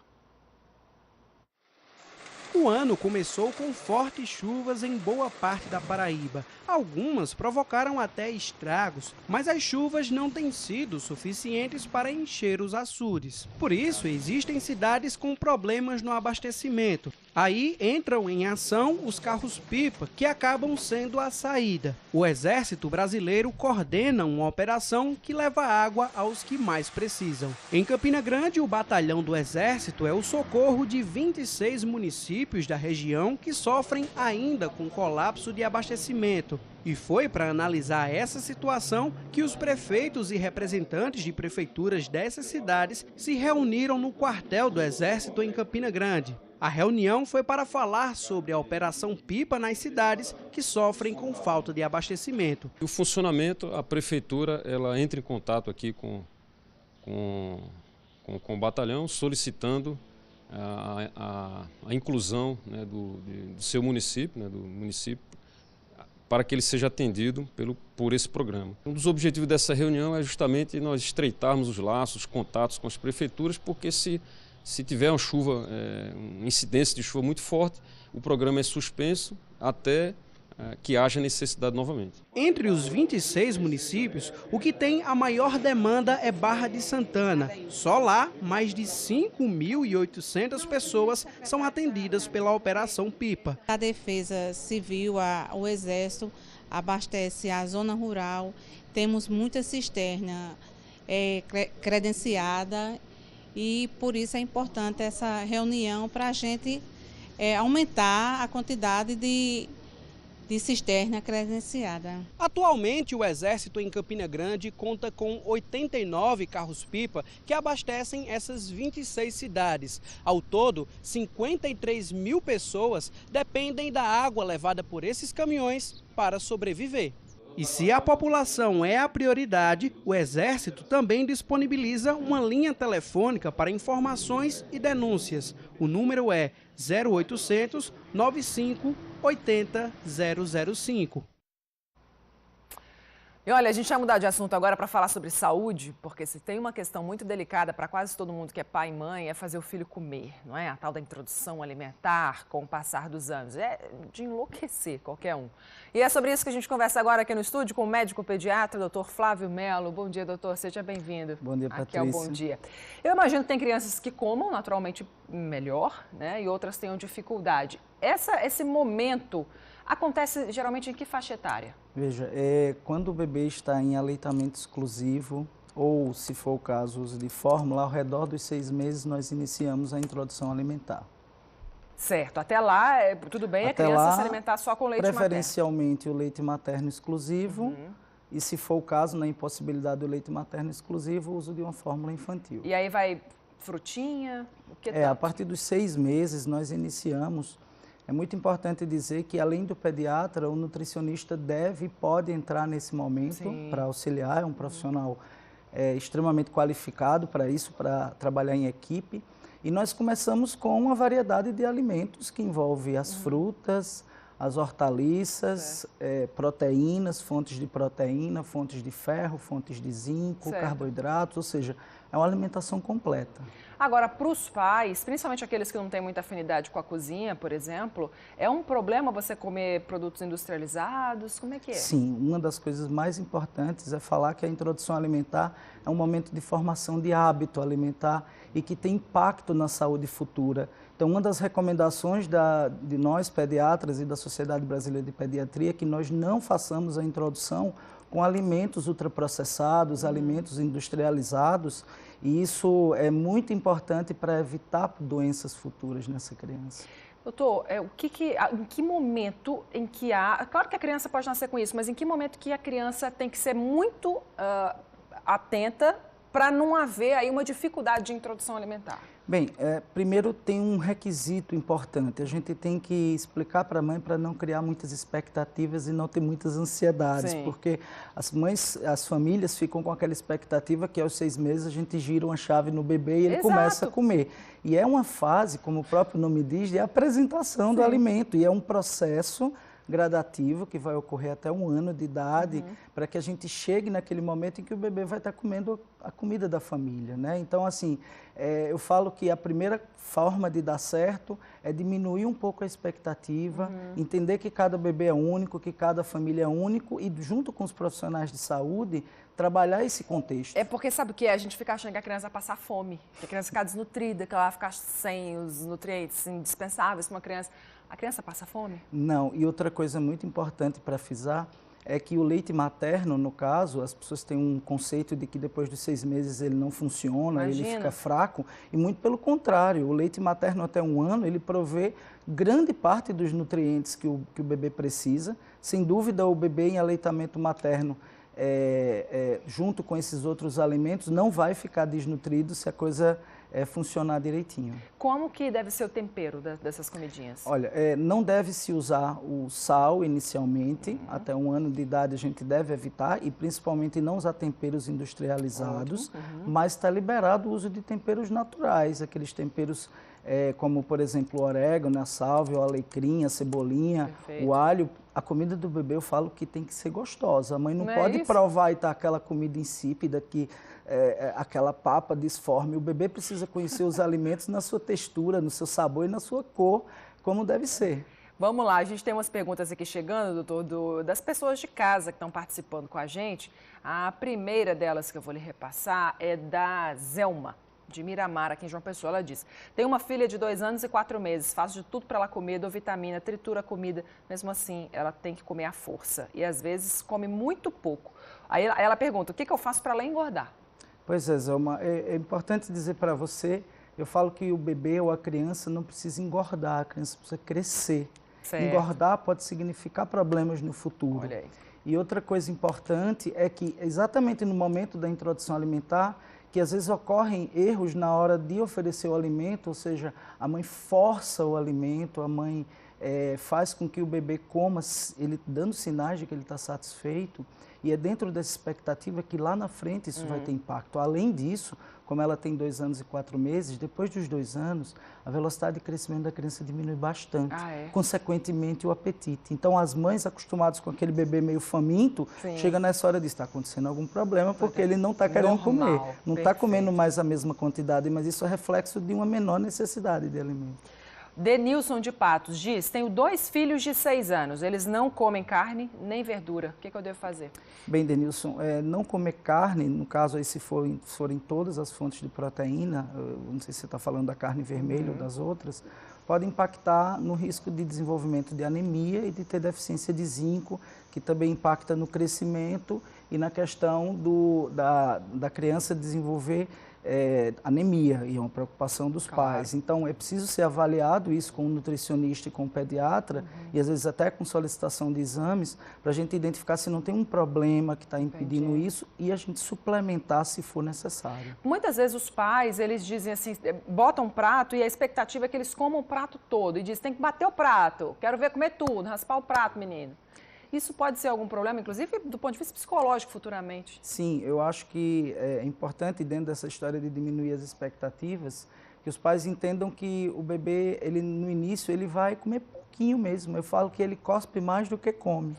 O ano começou com fortes chuvas em boa parte da Paraíba. Algumas provocaram até estragos, mas as chuvas não têm sido suficientes para encher os açudes. Por isso, existem cidades com problemas no abastecimento. Aí entram em ação os carros-pipa, que acabam sendo a saída. O Exército Brasileiro coordena uma operação que leva água aos que mais precisam. Em Campina Grande, o batalhão do Exército é o socorro de 26 municípios da região que sofrem ainda com colapso de abastecimento. E foi para analisar essa situação que os prefeitos e representantes de prefeituras dessas cidades se reuniram no quartel do Exército em Campina Grande. A reunião foi para falar sobre a Operação Pipa nas cidades que sofrem com falta de abastecimento. O funcionamento, a prefeitura ela entra em contato aqui com o batalhão solicitando a inclusão, né, do seu município, né, do município, para que ele seja atendido por esse programa. Um dos objetivos dessa reunião é justamente nós estreitarmos os laços, os contatos com as prefeituras, porque se tiver uma chuva, uma incidência de chuva muito forte, o programa é suspenso até que haja necessidade novamente. Entre os 26 municípios, o que tem a maior demanda é Barra de Santana. Só lá, mais de 5.800 pessoas são atendidas pela Operação Pipa. A Defesa Civil, o Exército, abastece a zona rural. Temos muita cisterna credenciada e por isso é importante essa reunião para a gente aumentar a quantidade de cisterna credenciada. Atualmente, o Exército em Campina Grande conta com 89 carros-pipa que abastecem essas 26 cidades. Ao todo, 53 mil pessoas dependem da água levada por esses caminhões para sobreviver. E se a população é a prioridade, o Exército também disponibiliza uma linha telefônica para informações e denúncias. O número é 0800 95 80 005. E olha, a gente vai mudar de assunto agora para falar sobre saúde, porque se tem uma questão muito delicada para quase todo mundo que é pai e mãe, é fazer o filho comer, não é? A tal da introdução alimentar com o passar dos anos. É de enlouquecer qualquer um. E é sobre isso que a gente conversa agora aqui no estúdio com o médico pediatra, doutor Flávio Melo. Bom dia, doutor. Seja bem-vindo. Bom dia, Patrícia. Aqui é o Bom Dia. Eu imagino que tem crianças que comam naturalmente melhor, né? E outras tenham dificuldade. Esse momento acontece geralmente em que faixa etária? Veja, quando o bebê está em aleitamento exclusivo ou, se for o caso, uso de fórmula, ao redor dos 6 meses nós iniciamos a introdução alimentar. Certo, até lá, tudo bem Até a criança lá, se alimentar só com leite materno. Preferencialmente o leite materno exclusivo, e se for o caso, na impossibilidade do leite materno exclusivo, o uso de uma fórmula infantil. E aí vai frutinha, o que A partir dos 6 meses nós iniciamos. É muito importante dizer que, além do pediatra, o nutricionista deve e pode entrar nesse momento para auxiliar, é um profissional extremamente qualificado para isso, para trabalhar em equipe. E nós começamos com uma variedade de alimentos que envolve as frutas, as hortaliças, proteínas, fontes de proteína, fontes de ferro, fontes de zinco, carboidratos, ou seja, é uma alimentação completa. Agora, para os pais, principalmente aqueles que não têm muita afinidade com a cozinha, por exemplo, é um problema você comer produtos industrializados? Como é que é? Sim, uma das coisas mais importantes é falar que a introdução alimentar é um momento de formação de hábito alimentar e que tem impacto na saúde futura. Então, uma das recomendações de nós, pediatras e da Sociedade Brasileira de Pediatria, é que nós não façamos a introdução com alimentos ultraprocessados, alimentos industrializados, e isso é muito importante para evitar doenças futuras nessa criança. Doutor, em que momento em que claro que a criança pode nascer com isso, mas em que momento que a criança tem que ser muito atenta para não haver aí uma dificuldade de introdução alimentar? Bem, primeiro tem um requisito importante. A gente tem que explicar para a mãe para não criar muitas expectativas e não ter muitas ansiedades, porque as famílias ficam com aquela expectativa que aos 6 meses a gente gira uma chave no bebê e ele começa a comer. E é uma fase, como o próprio nome diz, de apresentação do alimento, e é um processo gradativo que vai ocorrer até 1 ano de idade, para que a gente chegue naquele momento em que o bebê vai estar comendo a comida da família, né? Então, assim, eu falo que a primeira forma de dar certo é diminuir um pouco a expectativa, entender que cada bebê é único, que cada família é único e, junto com os profissionais de saúde, trabalhar esse contexto. É porque, sabe o que é? A gente fica achando que a criança vai passar fome, que a criança fica desnutrida, que ela vai ficar sem os nutrientes indispensáveis para uma criança. A criança passa fome? Não, e outra coisa muito importante para frisar é que o leite materno, no caso, as pessoas têm um conceito de que depois dos 6 meses ele não funciona, ele fica fraco, e muito pelo contrário, o leite materno até 1 ano, ele provê grande parte dos nutrientes que o bebê precisa. Sem dúvida, o bebê em aleitamento materno, junto com esses outros alimentos, não vai ficar desnutrido se a coisa funcionar direitinho. Como que deve ser o tempero dessas comidinhas? Olha, não deve se usar o sal inicialmente, até 1 ano de idade a gente deve evitar, e principalmente não usar temperos industrializados, mas está liberado o uso de temperos naturais, aqueles temperos como, por exemplo, o orégano, a sálvia, o alecrim, a cebolinha, o alho. A comida do bebê, eu falo que tem que ser gostosa. A mãe não pode provar e estar aquela comida insípida, aquela papa disforme. O bebê precisa conhecer os alimentos na sua textura, no seu sabor e na sua cor, como deve ser. Vamos lá, a gente tem umas perguntas aqui chegando, doutor, das pessoas de casa que estão participando com a gente. A primeira delas que eu vou lhe repassar é da Zelma, de Miramar, aqui em João Pessoa. Ela diz: tem uma filha de 2 anos e 4 meses, faço de tudo para ela comer, dou vitamina, tritura a comida, mesmo assim ela tem que comer à força e às vezes come muito pouco. Aí ela pergunta: o que eu faço para ela engordar? Pois é, Zelma, é importante dizer para você, eu falo que o bebê ou a criança não precisa engordar, a criança precisa crescer. Certo. Engordar pode significar problemas no futuro. Olha aí. E outra coisa importante é que exatamente no momento da introdução alimentar, que às vezes ocorrem erros na hora de oferecer o alimento, ou seja, a mãe força o alimento, a mãe faz com que o bebê coma, ele dando sinais de que ele está satisfeito, e é dentro dessa expectativa que lá na frente isso vai ter impacto. Além disso, como ela tem 2 anos e 4 meses, depois dos 2 anos, a velocidade de crescimento da criança diminui bastante, consequentemente o apetite. Então, as mães acostumadas com aquele bebê meio faminto, chega nessa hora de está acontecendo algum problema, porque ele não está querendo comer, não está comendo mais a mesma quantidade, mas isso é reflexo de uma menor necessidade de alimento. Denilson de Patos diz: tenho 2 filhos de 6 anos, eles não comem carne nem verdura, o que eu devo fazer? Bem, Denilson, não comer carne, no caso aí se forem todas as fontes de proteína, não sei se você está falando da carne vermelha ou das outras, pode impactar no risco de desenvolvimento de anemia e de ter deficiência de zinco, que também impacta no crescimento e na questão da criança desenvolver anemia, e é uma preocupação dos pais. Então, é preciso ser avaliado isso com o nutricionista e com o pediatra, e às vezes até com solicitação de exames, para a gente identificar se não tem um problema que está impedindo isso e a gente suplementar se for necessário. Muitas vezes os pais, eles dizem assim, botam um prato e a expectativa é que eles comam o prato todo, e dizem, tem que bater o prato, quero ver comer tudo, raspar o prato, menino. Isso pode ser algum problema, inclusive do ponto de vista psicológico, futuramente? Sim, eu acho que é importante, dentro dessa história de diminuir as expectativas, que os pais entendam que o bebê, ele no início, ele vai comer pouquinho mesmo. Eu falo que ele cospe mais do que come.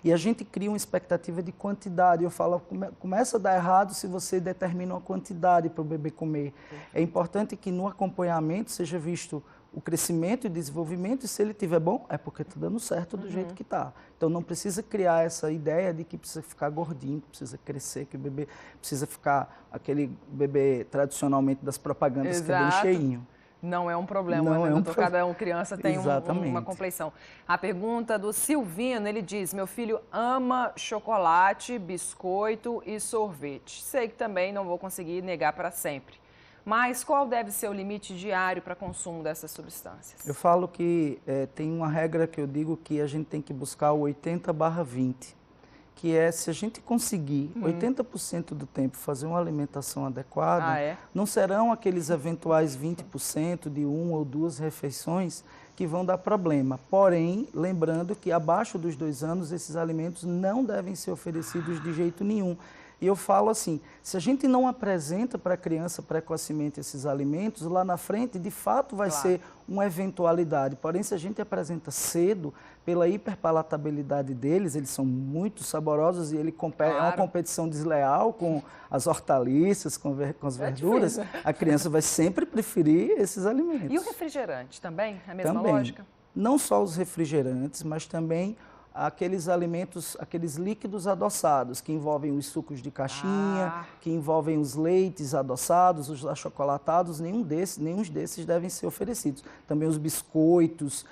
E a gente cria uma expectativa de quantidade. Eu falo, começa a dar errado se você determina uma quantidade para o bebê comer. É importante que no acompanhamento seja visto o crescimento e desenvolvimento, e se ele estiver bom, é porque está dando certo do jeito que está. Então, não precisa criar essa ideia de que precisa ficar gordinho, que precisa crescer, que o bebê precisa ficar aquele bebê tradicionalmente das propagandas, que é bem cheinho. Não é um problema, não, né, é doutor? Cada criança tem uma Exatamente. compleição. A pergunta do Silvino, ele diz, meu filho ama chocolate, biscoito e sorvete. Sei que também não vou conseguir negar para sempre. Mas qual deve ser o limite diário para consumo dessas substâncias? Eu falo que tem uma regra que eu digo que a gente tem que buscar o 80/20, que é se a gente conseguir 80% do tempo fazer uma alimentação adequada, não serão aqueles eventuais 20% de 1 ou 2 refeições que vão dar problema. Porém, lembrando que abaixo dos 2 anos esses alimentos não devem ser oferecidos de jeito nenhum. E eu falo assim, se a gente não apresenta para a criança precocemente esses alimentos, lá na frente, de fato, vai ser uma eventualidade. Porém, se a gente apresenta cedo, pela hiperpalatabilidade deles, eles são muito saborosos e é uma competição desleal com as hortaliças, com as verduras, a criança vai sempre preferir esses alimentos. E o refrigerante também? A mesma também, lógica? Não só os refrigerantes, mas também aqueles alimentos, aqueles líquidos adoçados, que envolvem os sucos de caixinha, que envolvem os leites adoçados, os achocolatados, nenhum desses devem ser oferecidos. Também os biscoitos,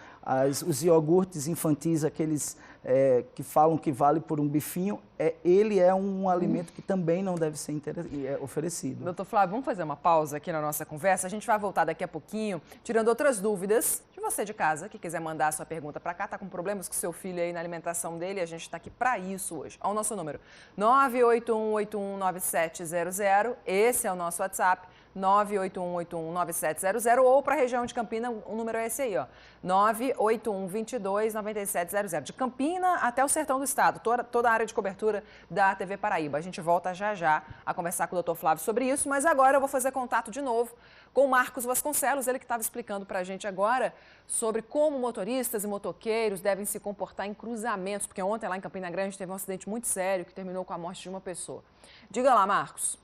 os iogurtes infantis, aqueles que falam que vale por um bifinho, ele é um alimento que também não deve ser oferecido. Doutor Flávio, vamos fazer uma pausa aqui na nossa conversa. A gente vai voltar daqui a pouquinho, tirando outras dúvidas de você de casa, que quiser mandar a sua pergunta para cá, está com problemas com seu filho aí na alimentação dele, a gente está aqui para isso hoje. Ao nosso número 981819700, esse é o nosso WhatsApp, 981819700, ou para a região de Campina, o número é esse aí, ó, 981229700. De Campina até o sertão do estado, toda a área de cobertura da TV Paraíba. A gente volta já a conversar com o doutor Flávio sobre isso, mas agora eu vou fazer contato de novo com o Marcos Vasconcelos, ele que estava explicando para a gente agora sobre como motoristas e motoqueiros devem se comportar em cruzamentos, porque ontem lá em Campina Grande teve um acidente muito sério que terminou com a morte de uma pessoa. Diga lá, Marcos.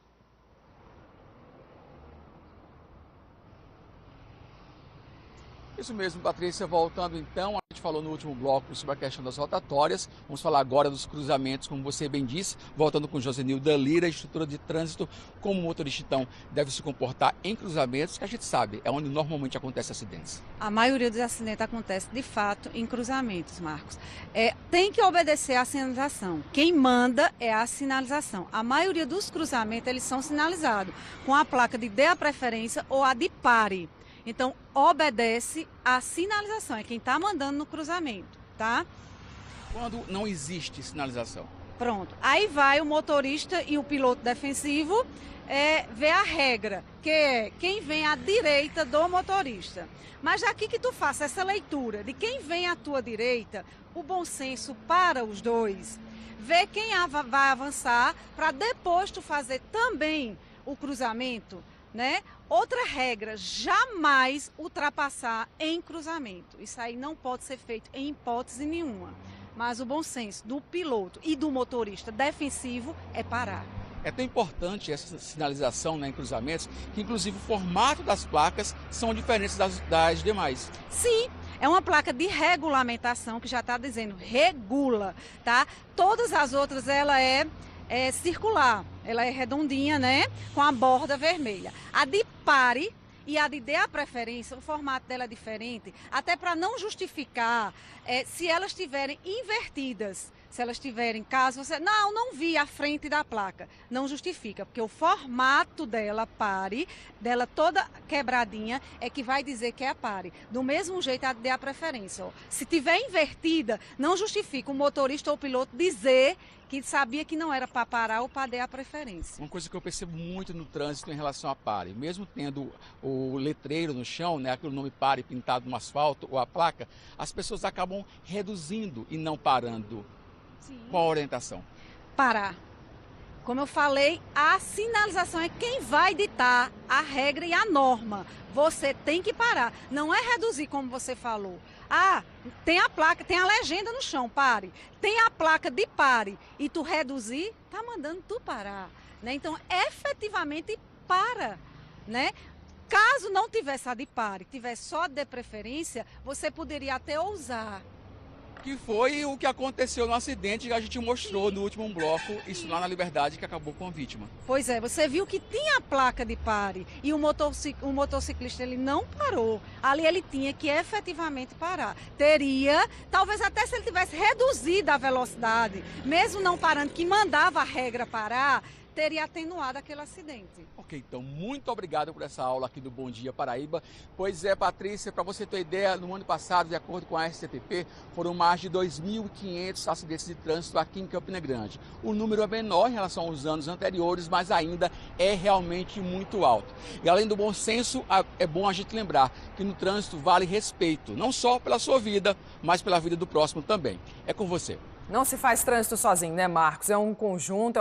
Isso mesmo, Patrícia. Voltando então, a gente falou no último bloco sobre a questão das rotatórias. Vamos falar agora dos cruzamentos, como você bem disse, voltando com Josenilda Lira, instrutora de trânsito, como o motorista então deve se comportar em cruzamentos, que a gente sabe, é onde normalmente acontecem acidentes. A maioria dos acidentes acontece, de fato, em cruzamentos, Marcos. Tem que obedecer à sinalização. Quem manda é a sinalização. A maioria dos cruzamentos, eles são sinalizados com a placa de dê a preferência ou a de pare. Então, obedece à sinalização, é quem está mandando no cruzamento, tá? Quando não existe sinalização? Pronto. Aí vai o motorista e o piloto defensivo ver a regra, que é quem vem à direita do motorista. Mas aqui que tu faça essa leitura de quem vem à tua direita, o bom senso para os dois, vê quem vai avançar para depois tu fazer também o cruzamento, né? Outra regra, jamais ultrapassar em cruzamento. Isso aí não pode ser feito em hipótese nenhuma. Mas o bom senso do piloto e do motorista defensivo é parar. É tão importante essa sinalização, né, em cruzamentos, que inclusive o formato das placas são diferentes das demais. Sim, é uma placa de regulamentação que já está dizendo regula, tá? Todas as outras ela é circular, ela é redondinha, né, com a borda vermelha. A de pare e a de dê a preferência, o formato dela é diferente, até para não justificar se elas estiverem invertidas. se elas tiverem, caso você... Não vi a frente da placa. Não justifica, porque o formato dela, pare, dela toda quebradinha, é que vai dizer que é a pare. Do mesmo jeito, a dê a preferência. Ó. Se tiver invertida, não justifica o motorista ou o piloto dizer que sabia que não era para parar ou para dar a preferência. Uma coisa que eu percebo muito no trânsito em relação a pare, mesmo tendo o letreiro no chão, né, aquele nome pare pintado no asfalto ou a placa, as pessoas acabam reduzindo e não parando. Sim. Qual a orientação? Parar. Como eu falei, a sinalização é quem vai ditar a regra e a norma. Você tem que parar. Não é reduzir, como você falou. Ah, tem a placa, tem a legenda no chão, pare. Tem a placa de pare. E tu reduzir, tá mandando tu parar. Né? Então, efetivamente, para. Né? Caso não tivesse a de pare, tivesse só de preferência, você poderia até ousar. Que foi o que aconteceu no acidente que a gente mostrou no último bloco, isso lá na Liberdade, que acabou com a vítima. Pois é, você viu que tinha a placa de pare e o motociclista ele não parou. Ali ele tinha que efetivamente parar. Teria, talvez até se ele tivesse reduzido a velocidade, mesmo não parando, que mandava a regra parar, teria atenuado aquele acidente. Ok, então muito obrigado por essa aula aqui do Bom Dia Paraíba. Pois é, Patrícia, para você ter ideia, no ano passado, de acordo com a SCTP, foram mais de 2.500 acidentes de trânsito aqui em Campina Grande. O número é menor em relação aos anos anteriores, mas ainda é realmente muito alto. E além do bom senso, é bom a gente lembrar que no trânsito vale respeito, não só pela sua vida, mas pela vida do próximo também. É com você. Não se faz trânsito sozinho, né, Marcos? É um conjunto,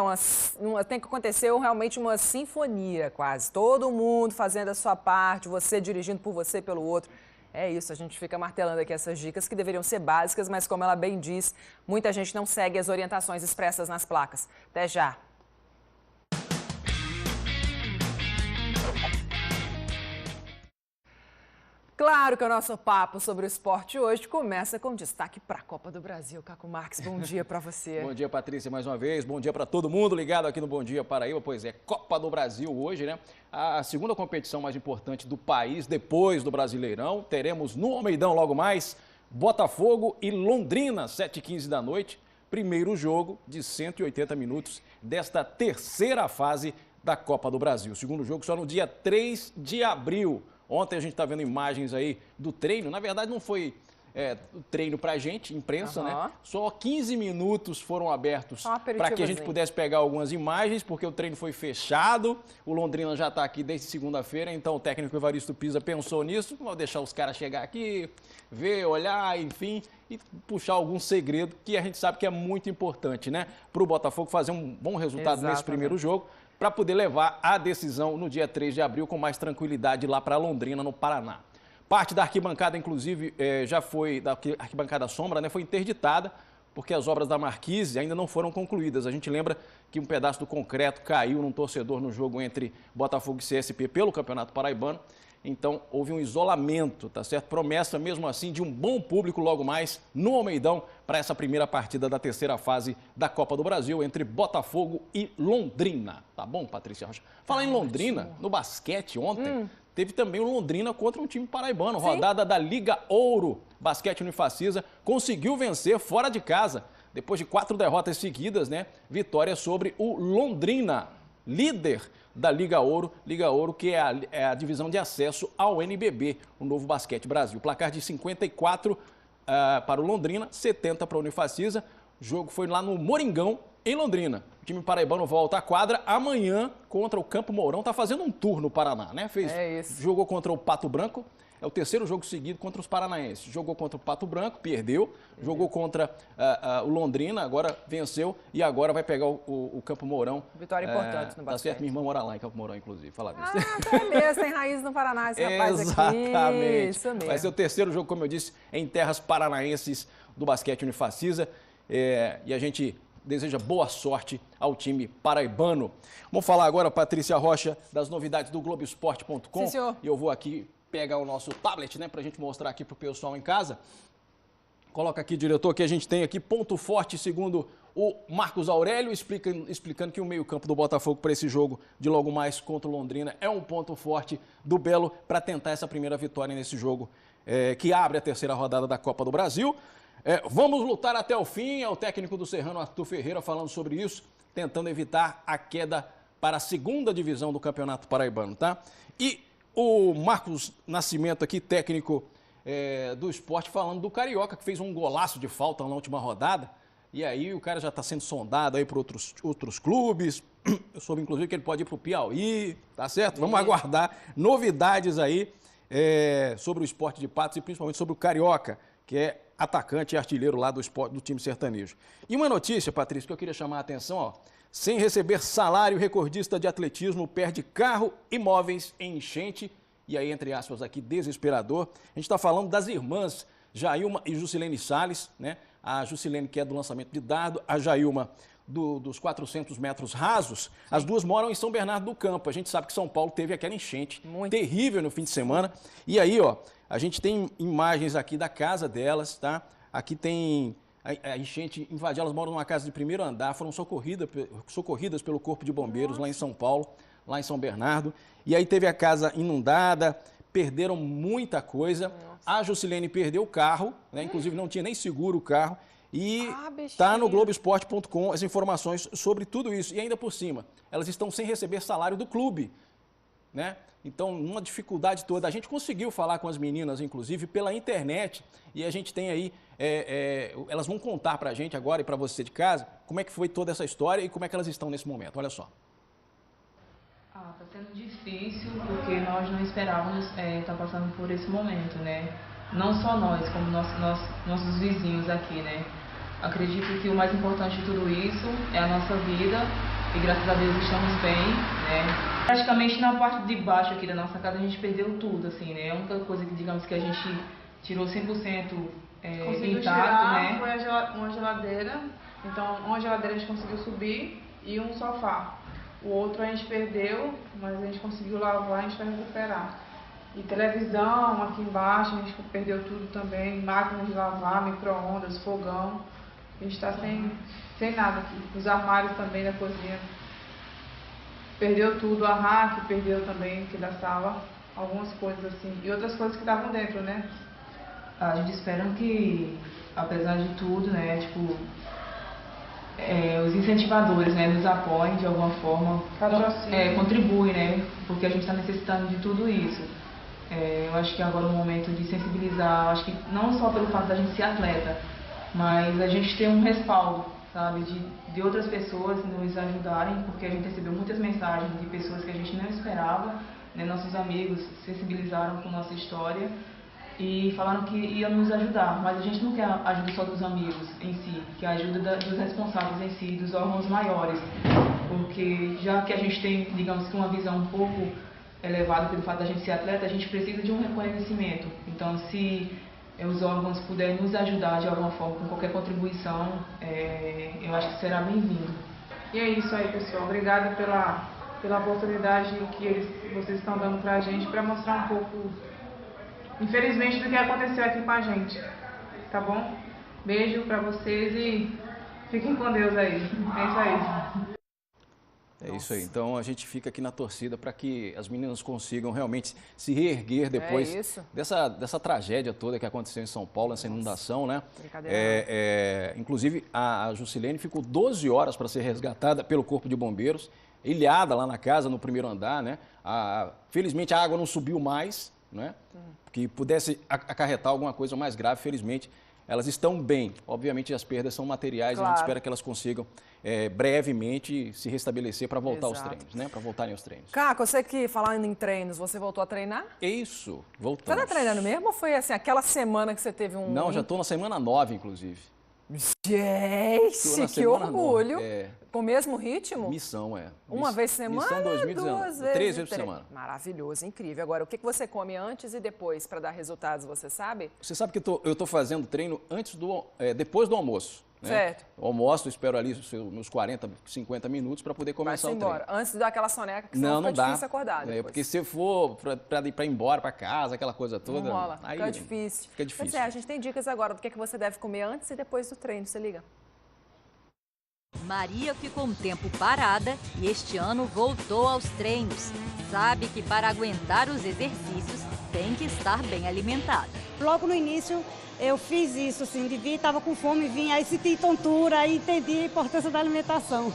tem que acontecer realmente uma sinfonia quase. Todo mundo fazendo a sua parte, você dirigindo por você, pelo outro. É isso, a gente fica martelando aqui essas dicas que deveriam ser básicas, mas como ela bem diz, muita gente não segue as orientações expressas nas placas. Até já. Claro que o nosso papo sobre o esporte hoje começa com destaque para a Copa do Brasil. Caco Marques, bom dia para você. Bom dia, Patrícia, mais uma vez. Bom dia para todo mundo ligado aqui no Bom Dia Paraíba. Pois é, Copa do Brasil hoje, né? A segunda competição mais importante do país depois do Brasileirão. Teremos no Almeidão logo mais Botafogo e Londrina, 7h15 da noite. Primeiro jogo de 180 minutos desta terceira fase da Copa do Brasil. Segundo jogo só no dia 3 de abril. Ontem a gente está vendo imagens aí do treino. Na verdade, não foi treino para a gente, imprensa, né? Só 15 minutos foram abertos para que a gente pudesse pegar algumas imagens, porque o treino foi fechado. O Londrina já está aqui desde segunda-feira, então o técnico Evaristo Pisa pensou nisso. Vou deixar os caras chegar aqui, ver, olhar, enfim, e puxar algum segredo que a gente sabe que é muito importante, né? Para o Botafogo fazer um bom resultado nesse primeiro jogo, para poder levar a decisão no dia 3 de abril com mais tranquilidade lá para Londrina, no Paraná. Parte da arquibancada, inclusive, já foi, da arquibancada sombra, né, foi interditada, porque as obras da Marquise ainda não foram concluídas. A gente lembra que um pedaço do concreto caiu num torcedor no jogo entre Botafogo e CSP pelo Campeonato Paraibano. Então, houve um isolamento, tá certo? Promessa, mesmo assim, de um bom público logo mais no Almeidão para essa primeira partida da terceira fase da Copa do Brasil entre Botafogo e Londrina. Tá bom, Patrícia Rocha? Falar em Londrina, no basquete ontem, teve também o Londrina contra um time paraibano. Rodada da Liga Ouro. Basquete Unifacisa conseguiu vencer fora de casa. Depois de 4 derrotas seguidas, né? Vitória sobre o Londrina, líder da Liga Ouro que é a divisão de acesso ao NBB, o Novo Basquete Brasil. Placar de 54 para o Londrina, 70 para o Unifacisa. O jogo foi lá no Moringão, em Londrina. O time paraibano volta à quadra amanhã contra o Campo Mourão. Está fazendo um tour no Paraná, né? Jogou contra o Pato Branco. É o terceiro jogo seguido contra os paranaenses. Jogou contra o Pato Branco, perdeu. Jogou contra o Londrina, agora venceu. E agora vai pegar o Campo Mourão. Vitória importante no basquete. Tá certo, minha irmã mora lá em Campo Mourão, inclusive. Falar disso. É mesmo, tem raiz no Paraná, esse rapaz aqui. Exatamente. Isso mesmo. Vai ser o terceiro jogo, como eu disse, em terras paranaenses do basquete Unifacisa. E a gente deseja boa sorte ao time paraibano. Vamos falar agora, Patrícia Rocha, das novidades do Globoesporte.com. Sim, senhor. E eu vou aqui pegar o nosso tablet, né, para a gente mostrar aqui para o pessoal em casa. Coloca aqui, diretor, que a gente tem aqui ponto forte, segundo o Marcos Aurélio, explicando que o meio-campo do Botafogo para esse jogo de logo mais contra o Londrina é um ponto forte do Belo para tentar essa primeira vitória nesse jogo que abre a terceira rodada da Copa do Brasil. Vamos lutar até o fim, é o técnico do Serrano, Arthur Ferreira, falando sobre isso, tentando evitar a queda para a segunda divisão do Campeonato Paraibano, tá? E o Marcos Nascimento aqui, técnico do Sport, falando do Carioca, que fez um golaço de falta na última rodada, e aí o cara já está sendo sondado aí por outros clubes. Eu soube, inclusive, que ele pode ir para o Piauí, tá certo? Vamos aguardar novidades aí sobre o Sport de Patos e principalmente sobre o Carioca, que é atacante e artilheiro lá do time sertanejo. E uma notícia, Patrícia, que eu queria chamar a atenção, ó. Sem receber salário, recordista de atletismo perde carro e móveis em enchente. E aí, entre aspas, aqui, desesperador. A gente está falando das irmãs Jailma e Jusilene Salles, né? A Jusilene, que é do lançamento de dardo, a Jailma dos 400 metros rasos. Sim. As duas moram em São Bernardo do Campo. A gente sabe que São Paulo teve aquela enchente terrível no fim de semana. E aí, ó, a gente tem imagens aqui da casa delas, tá? Aqui tem a enchente invadiu, elas moram numa casa de primeiro andar, foram socorridas pelo Corpo de Bombeiros lá em São Paulo, lá em São Bernardo. E aí teve a casa inundada, perderam muita coisa. A Jusilene perdeu o carro, né? Inclusive não tinha nem seguro o carro. E tá no Globoesporte.com as informações sobre tudo isso. E ainda por cima, elas estão sem receber salário do clube, né? Então, uma dificuldade toda. A gente conseguiu falar com as meninas, inclusive, pela internet. E a gente tem aí, elas vão contar pra gente agora e pra você de casa, como é que foi toda essa história e como é que elas estão nesse momento. Olha só. Tá sendo difícil, porque nós não esperávamos estar passando por esse momento, né? Não só nós, como nossos vizinhos aqui, né? Acredito que o mais importante de tudo isso é a nossa vida e graças a Deus estamos bem, né? Praticamente na parte de baixo aqui da nossa casa a gente perdeu tudo, assim, né? A única coisa que, digamos, que a gente tirou 100% conseguiu intacto, tirar, né? Foi uma geladeira, então uma geladeira a gente conseguiu subir e um sofá. O outro a gente perdeu, mas a gente conseguiu lavar, a gente vai recuperar. E televisão aqui embaixo, a gente perdeu tudo também, máquinas de lavar, micro-ondas, fogão. A gente está sem nada aqui. Os armários também da cozinha. Perdeu tudo, a rack perdeu também aqui da sala, algumas coisas assim. E outras coisas que estavam dentro, né? A gente espera que, apesar de tudo, né, tipo, os incentivadores, né, nos apoiem de alguma forma, contribuem, né, porque a gente está necessitando de tudo isso. Eu acho que agora é o momento de sensibilizar, acho que não só pelo fato da gente ser atleta, mas a gente ter um respaldo, sabe, de outras pessoas nos ajudarem, porque a gente recebeu muitas mensagens de pessoas que a gente não esperava, né, nossos amigos sensibilizaram com nossa história e falaram que iam nos ajudar, mas a gente não quer a ajuda só dos amigos em si, que a ajuda dos responsáveis em si, dos órgãos maiores, porque já que a gente tem, digamos que uma visão um pouco elevada pelo fato da gente ser atleta, a gente precisa de um reconhecimento. Então, se os órgãos puderem nos ajudar de alguma forma, com qualquer contribuição, eu acho que será bem-vindo. E é isso aí, pessoal. Obrigada pela oportunidade que vocês estão dando pra gente, para mostrar um pouco, infelizmente, do que aconteceu aqui com a gente. Tá bom? Beijo pra vocês e fiquem com Deus aí. É isso aí. É isso aí, então a gente fica aqui na torcida para que as meninas consigam realmente se reerguer depois dessa tragédia toda que aconteceu em São Paulo, essa inundação, né? Inclusive a Jusilene ficou 12 horas para ser resgatada pelo Corpo de Bombeiros, ilhada lá na casa, no primeiro andar, né? Felizmente a água não subiu mais, né? Que pudesse acarretar alguma coisa mais grave, felizmente elas estão bem. Obviamente as perdas são materiais, a gente espera que elas consigam brevemente se restabelecer para voltar aos treinos, né? Para voltarem aos treinos. Caco, você que falando em treinos, você voltou a treinar? Isso, voltamos. Você está treinando mesmo ou foi assim, aquela semana que você teve um... Não, já estou na semana 9, inclusive. Gente, que orgulho! Com o mesmo ritmo? Missão, Uma vez por semana? Missão 2019. 2 vezes. 3 vezes por semana. Maravilhoso, incrível. Agora, o que você come antes e depois para dar resultados, você sabe? Você sabe que eu estou fazendo treino depois do almoço. Né? Certo. Eu almoço, espero ali meus 40, 50 minutos para poder começar o treino. Antes de dar aquela soneca, que senão fica difícil acordar depois. Porque se for para ir embora para casa, aquela coisa toda... Não rola, fica difícil. Fica difícil. Mas a gente tem dicas agora do que você deve comer antes e depois do treino, você liga. Maria ficou um tempo parada e este ano voltou aos treinos. Sabe que para aguentar os exercícios, tem que estar bem alimentada. Logo no início eu fiz isso, assim, de vir, estava com fome, vim, aí senti tontura, aí entendi a importância da alimentação.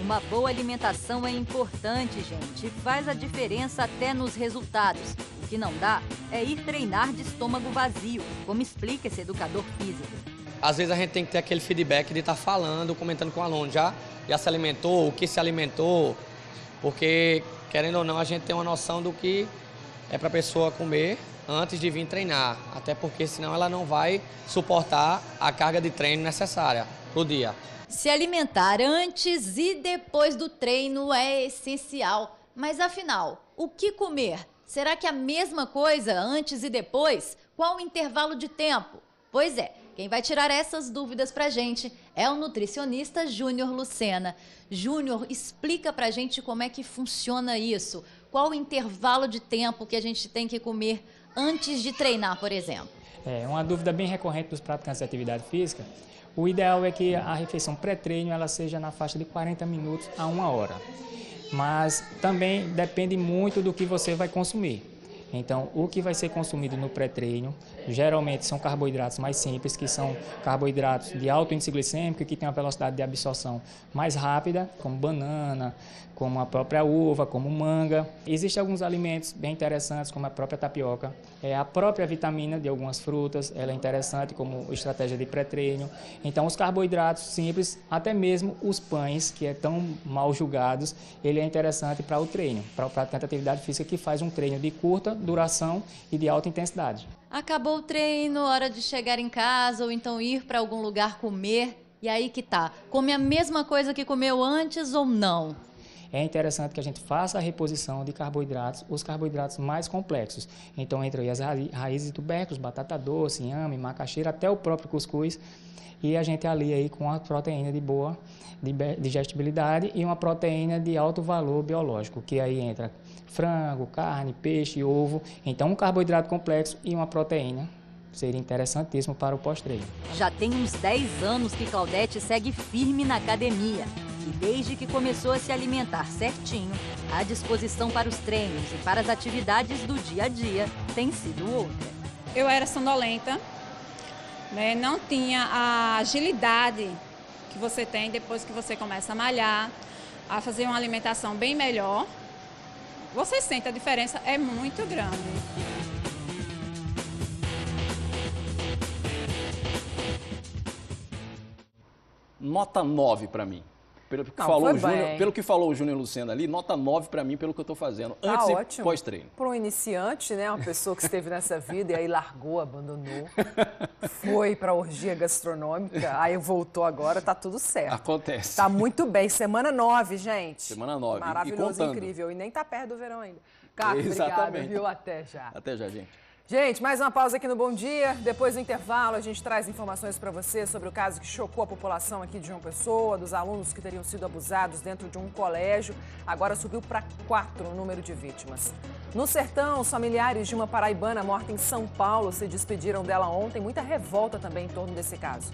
Uma boa alimentação é importante, gente, faz a diferença até nos resultados. O que não dá é ir treinar de estômago vazio, como explica esse educador físico. Às vezes a gente tem que ter aquele feedback de estar falando, comentando com o aluno, já se alimentou, o que se alimentou, porque, querendo ou não, a gente tem uma noção do que é para a pessoa comer antes de vir treinar, até porque senão ela não vai suportar a carga de treino necessária para o dia. Se alimentar antes e depois do treino é essencial, mas afinal, o que comer? Será que é a mesma coisa antes e depois? Qual o intervalo de tempo? Pois é, quem vai tirar essas dúvidas pra gente é o nutricionista Júnior Lucena. Júnior, explica pra gente como é que funciona isso. Qual o intervalo de tempo que a gente tem que comer antes de treinar, por exemplo? É uma dúvida bem recorrente dos praticantes de atividade física. O ideal é que a refeição pré-treino ela seja na faixa de 40 minutos a 1 hora. Mas também depende muito do que você vai consumir. Então, o que vai ser consumido no pré-treino, geralmente são carboidratos mais simples, que são carboidratos de alto índice glicêmico, que tem uma velocidade de absorção mais rápida, como banana, como a própria uva, como manga. Existem alguns alimentos bem interessantes, como a própria tapioca. A própria vitamina de algumas frutas, ela é interessante como estratégia de pré-treino. Então, os carboidratos simples, até mesmo os pães, que é tão mal julgados, ele é interessante para o treino, para o praticante de atividade física que faz um treino de curta duração e de alta intensidade. Acabou o treino, hora de chegar em casa ou então ir para algum lugar comer. E aí que tá, come a mesma coisa que comeu antes ou não? É interessante que a gente faça a reposição de carboidratos, os carboidratos mais complexos. Então, entra aí as raízes de tubérculos, batata doce, inhame, macaxeira, até o próprio cuscuz. E a gente alia aí com a proteína de boa digestibilidade e uma proteína de alto valor biológico, que aí entra frango, carne, peixe, ovo. Então, um carboidrato complexo e uma proteína seria interessantíssimo para o pós-treino. Já tem uns 10 anos que Claudete segue firme na academia. E desde que começou a se alimentar certinho, a disposição para os treinos e para as atividades do dia a dia tem sido outra. Eu era sonolenta, né? Não tinha a agilidade que você tem depois que você começa a malhar, a fazer uma alimentação bem melhor. Você sente a diferença, é muito grande. Nota 9 para mim. Pelo que falou o Júnior Lucena ali, nota 9 para mim pelo que eu estou fazendo, antes e pós-treino. Para um iniciante, né, uma pessoa que esteve nessa vida e aí largou, abandonou, foi para a orgia gastronômica, aí voltou agora, tá tudo certo. Acontece. Tá muito bem. Semana 9, gente. Semana 9. Maravilhoso, incrível. E nem tá perto do verão ainda. Caco, obrigada, viu? Até já. Até já, gente. Gente, mais uma pausa aqui no Bom Dia. Depois do intervalo, a gente traz informações para você sobre o caso que chocou a população aqui de João Pessoa, dos alunos que teriam sido abusados dentro de um colégio. Agora subiu para 4 o número de vítimas. No Sertão, os familiares de uma paraibana morta em São Paulo se despediram dela ontem. Muita revolta também em torno desse caso.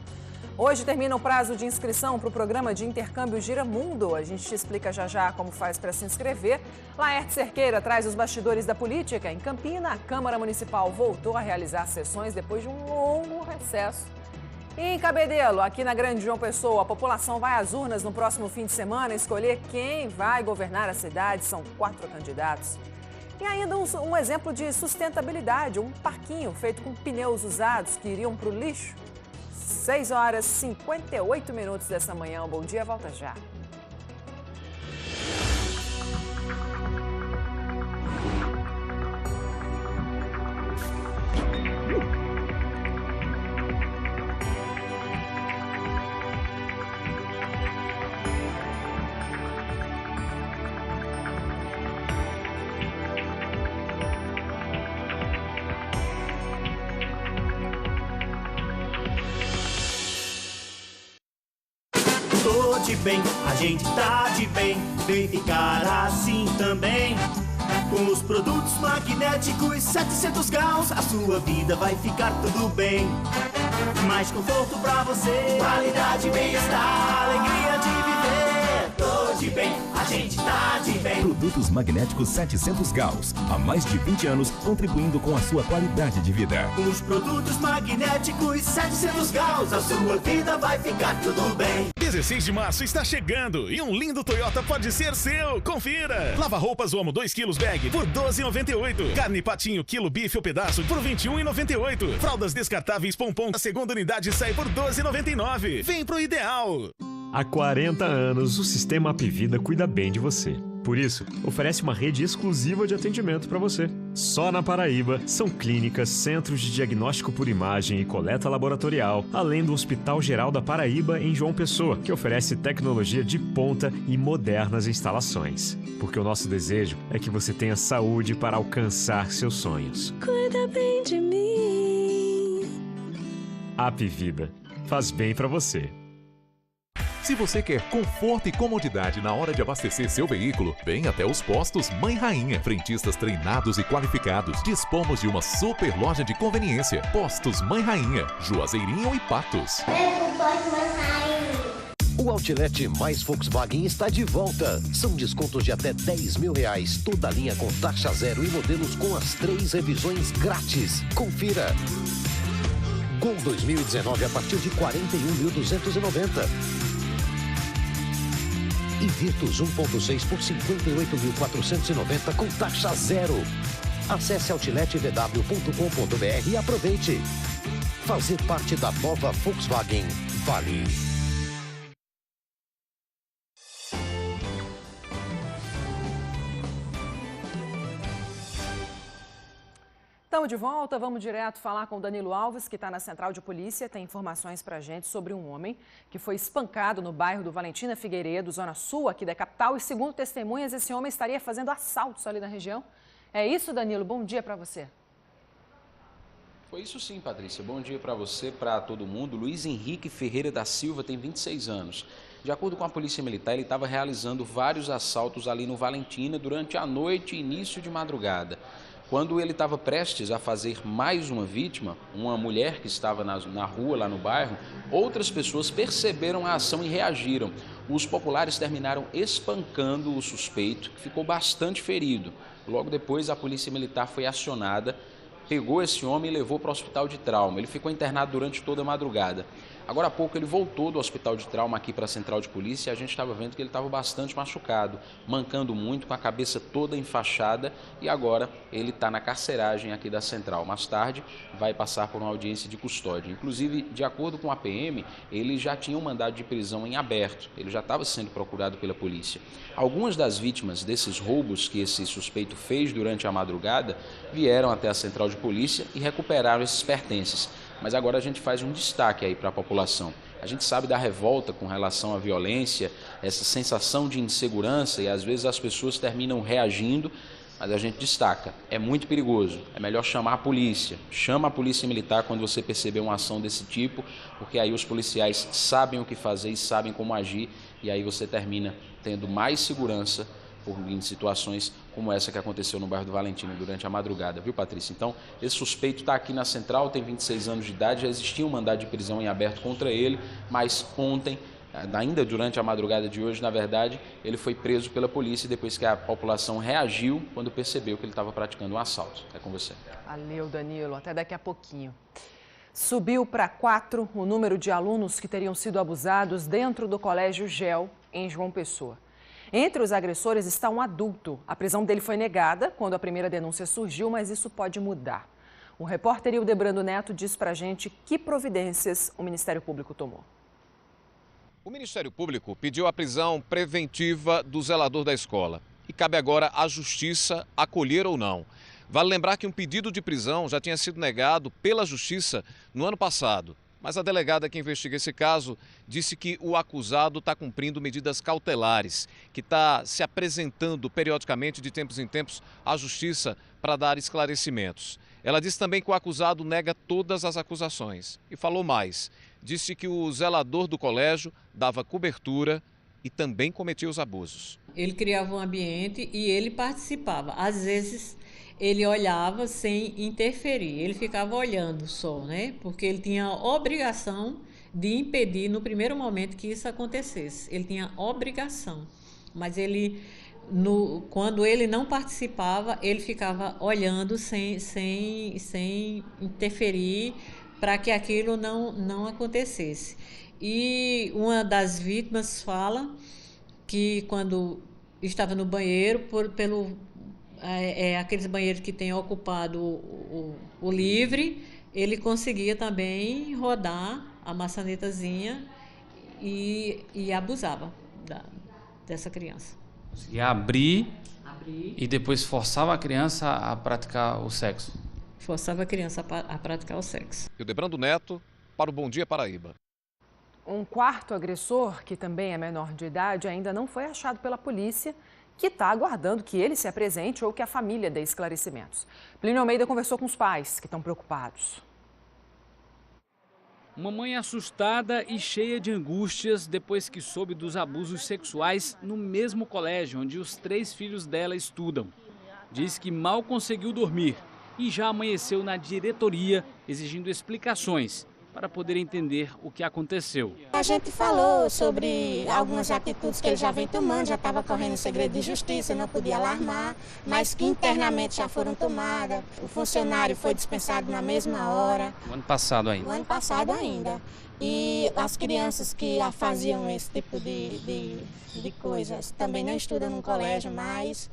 Hoje termina o prazo de inscrição para o programa de intercâmbio Giramundo. A gente te explica já já como faz para se inscrever. Laerte Cerqueira traz os bastidores da política. Em Campina, a Câmara Municipal voltou a realizar sessões depois de um longo recesso. E em Cabedelo, aqui na Grande João Pessoa, a população vai às urnas no próximo fim de semana escolher quem vai governar a cidade. São 4 candidatos. E ainda um exemplo de sustentabilidade, um parquinho feito com pneus usados que iriam para o lixo. 6 horas e 58 minutos dessa manhã. Um bom dia, volta já. Tô de bem, a gente tá de bem, vem ficar assim também. Com os produtos magnéticos 700 graus, a sua vida vai ficar tudo bem. Mais conforto pra você, qualidade e bem-estar, alegria de viver. Tô de de bem, a gente tá de bem. Produtos magnéticos 700 Gauss. Há mais de 20 anos, contribuindo com a sua qualidade de vida. Os produtos magnéticos 700 Gauss, a sua vida vai ficar tudo bem. 16 de março está chegando e um lindo Toyota pode ser seu. Confira. Lava roupas Omo 2 kg bag por R$ 12,98. Carne patinho quilo bife ou pedaço por R$ 21,98. Fraldas descartáveis Pompom, a segunda unidade sai por R$ 12,99. Vem pro Ideal. Há 40 anos, o Sistema Apivida cuida bem de você. Por isso, oferece uma rede exclusiva de atendimento para você. Só na Paraíba, são clínicas, centros de diagnóstico por imagem e coleta laboratorial, além do Hospital Geral da Paraíba em João Pessoa, que oferece tecnologia de ponta e modernas instalações. Porque o nosso desejo é que você tenha saúde para alcançar seus sonhos. Cuida bem de mim. Apivida. Faz bem para você. Se você quer conforto e comodidade na hora de abastecer seu veículo, venha até os postos Mãe Rainha. Frentistas treinados e qualificados. Dispomos de uma super loja de conveniência. Postos Mãe Rainha, Juazeirinho e Patos. O Outlet mais Volkswagen está de volta. São descontos de até R$10 mil. Toda a linha com taxa zero e modelos com as 3 revisões grátis. Confira. Gol 2019 a partir de R$ 41.290. E Virtus 1.6 por R$ 58.490 com taxa zero. Acesse outletvw.com.br e aproveite. Fazer parte da nova Volkswagen vale. Estamos de volta, vamos direto falar com o Danilo Alves, que está na Central de Polícia. Tem informações para a gente sobre um homem que foi espancado no bairro do Valentina Figueiredo, zona sul aqui da capital. E segundo testemunhas, esse homem estaria fazendo assaltos ali na região. É isso, Danilo? Bom dia para você. Foi isso sim, Patrícia. Bom dia para você, para todo mundo. Luiz Henrique Ferreira da Silva tem 26 anos. De acordo com a Polícia Militar, ele estava realizando vários assaltos ali no Valentina durante a noite e início de madrugada. Quando ele estava prestes a fazer mais uma vítima, uma mulher que estava na rua, lá no bairro, outras pessoas perceberam a ação e reagiram. Os populares terminaram espancando o suspeito, que ficou bastante ferido. Logo depois, a Polícia Militar foi acionada, pegou esse homem e levou para o hospital de trauma. Ele ficou internado durante toda a madrugada. Agora há pouco ele voltou do hospital de trauma aqui para a Central de Polícia e a gente estava vendo que ele estava bastante machucado, mancando muito, com a cabeça toda enfaixada, e agora ele está na carceragem aqui da Central. Mais tarde vai passar por uma audiência de custódia. Inclusive, de acordo com a PM, ele já tinha um mandado de prisão em aberto, ele já estava sendo procurado pela polícia. Algumas das vítimas desses roubos que esse suspeito fez durante a madrugada vieram até a Central de Polícia e recuperaram esses pertences. Mas agora a gente faz um destaque aí para a população. A gente sabe da revolta com relação à violência, essa sensação de insegurança, e às vezes as pessoas terminam reagindo, mas a gente destaca, é muito perigoso, é melhor chamar a polícia. Chama a Polícia Militar quando você perceber uma ação desse tipo, porque aí os policiais sabem o que fazer e sabem como agir, e aí você termina tendo mais segurança em situações como essa que aconteceu no bairro do Valentina durante a madrugada, viu, Patrícia? Então, esse suspeito está aqui na Central, tem 26 anos de idade, já existia um mandado de prisão em aberto contra ele, mas ontem, ainda durante a madrugada de hoje, na verdade, ele foi preso pela polícia depois que a população reagiu quando percebeu que ele estava praticando um assalto. É com você. Valeu, Danilo. Até daqui a pouquinho. Subiu para 4 o número de alunos que teriam sido abusados dentro do Colégio GEL, em João Pessoa. Entre os agressores está um adulto. A prisão dele foi negada quando a primeira denúncia surgiu, mas isso pode mudar. O repórter Hildebrando Neto diz pra gente que providências o Ministério Público tomou. O Ministério Público pediu a prisão preventiva do zelador da escola. E cabe agora à Justiça acolher ou não. Vale lembrar que um pedido de prisão já tinha sido negado pela Justiça no ano passado. Mas a delegada que investiga esse caso disse que o acusado está cumprindo medidas cautelares, que está se apresentando periodicamente, de tempos em tempos, à Justiça para dar esclarecimentos. Ela disse também que o acusado nega todas as acusações e falou mais. Disse que o zelador do colégio dava cobertura e também cometia os abusos. Ele criava um ambiente e ele participava. Às vezes ele olhava sem interferir, ele ficava olhando só, né? Porque ele tinha a obrigação de impedir no primeiro momento que isso acontecesse. Ele tinha obrigação. mas ele, quando ele não participava, ele ficava olhando sem interferir para que aquilo não acontecesse. E uma das vítimas fala que quando estava no banheiro, aqueles banheiros que têm ocupado o livre, ele conseguia também rodar a maçanetazinha e abusava dessa criança. Conseguia abrir e depois forçava a criança a praticar o sexo. Forçava a criança a praticar o sexo. Hildebrando Neto, para o Bom Dia Paraíba. Um quarto agressor, que também é menor de idade, ainda não foi achado pela polícia, que está aguardando que ele se apresente ou que a família dê esclarecimentos. Plínio Almeida conversou com os pais, que estão preocupados. Uma mãe assustada e cheia de angústias depois que soube dos abusos sexuais no mesmo colégio onde os 3 filhos dela estudam. Diz que mal conseguiu dormir e já amanheceu na diretoria exigindo explicações para poder entender o que aconteceu. A gente falou sobre algumas atitudes que ele já vem tomando, já estava correndo segredo de justiça, não podia alarmar, mas que internamente já foram tomadas. O funcionário foi dispensado na mesma hora. O ano passado ainda? O ano passado ainda. E as crianças que faziam esse tipo de coisas também não estudam no colégio mais.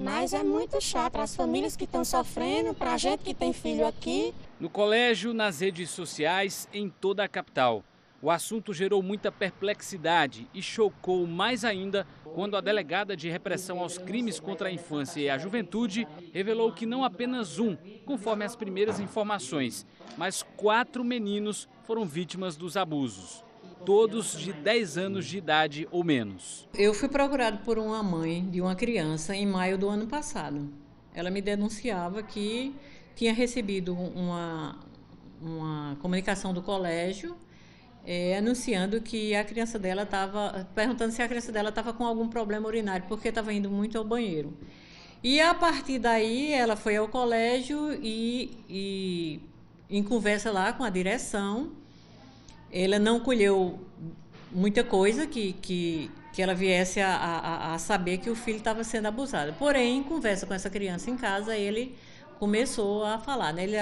Mas é muito chato para as famílias que estão sofrendo, para a gente que tem filho aqui. No colégio, nas redes sociais, em toda a capital. O assunto gerou muita perplexidade e chocou mais ainda quando a delegada de repressão aos crimes contra a infância e a juventude revelou que não apenas um, conforme as primeiras informações, mas 4 meninos foram vítimas dos abusos. Todos de 10 anos de idade ou menos. Eu fui procurado por uma mãe de uma criança em maio do ano passado. Ela me denunciava que tinha recebido uma comunicação do colégio anunciando que a criança dela estava, perguntando se a criança dela estava com algum problema urinário, porque estava indo muito ao banheiro. E a partir daí ela foi ao colégio e em conversa lá com a direção, ela não colheu muita coisa que ela viesse a saber que o filho estava sendo abusado. Porém, em conversa com essa criança em casa, ele começou a falar, né? Ele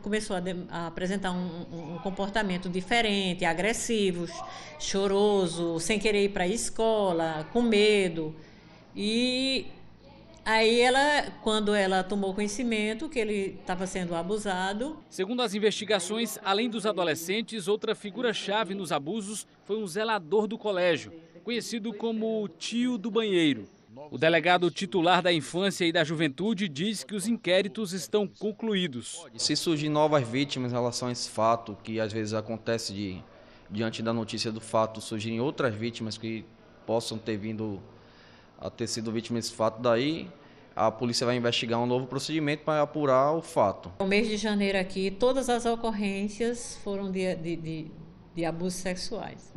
começou a apresentar um comportamento diferente, agressivo, choroso, sem querer ir para a escola, com medo. E aí quando ela tomou conhecimento que ele estava sendo abusado... Segundo as investigações, além dos adolescentes, outra figura-chave nos abusos foi um zelador do colégio, conhecido como o tio do banheiro. O delegado titular da Infância e da Juventude diz que os inquéritos estão concluídos. Se surgir novas vítimas em relação a esse fato, que às vezes acontece diante da notícia do fato, surgirem outras vítimas que possam ter vindo a ter sido vítimas desse fato, daí a polícia vai investigar um novo procedimento para apurar o fato. No mês de janeiro aqui, todas as ocorrências foram de abusos sexuais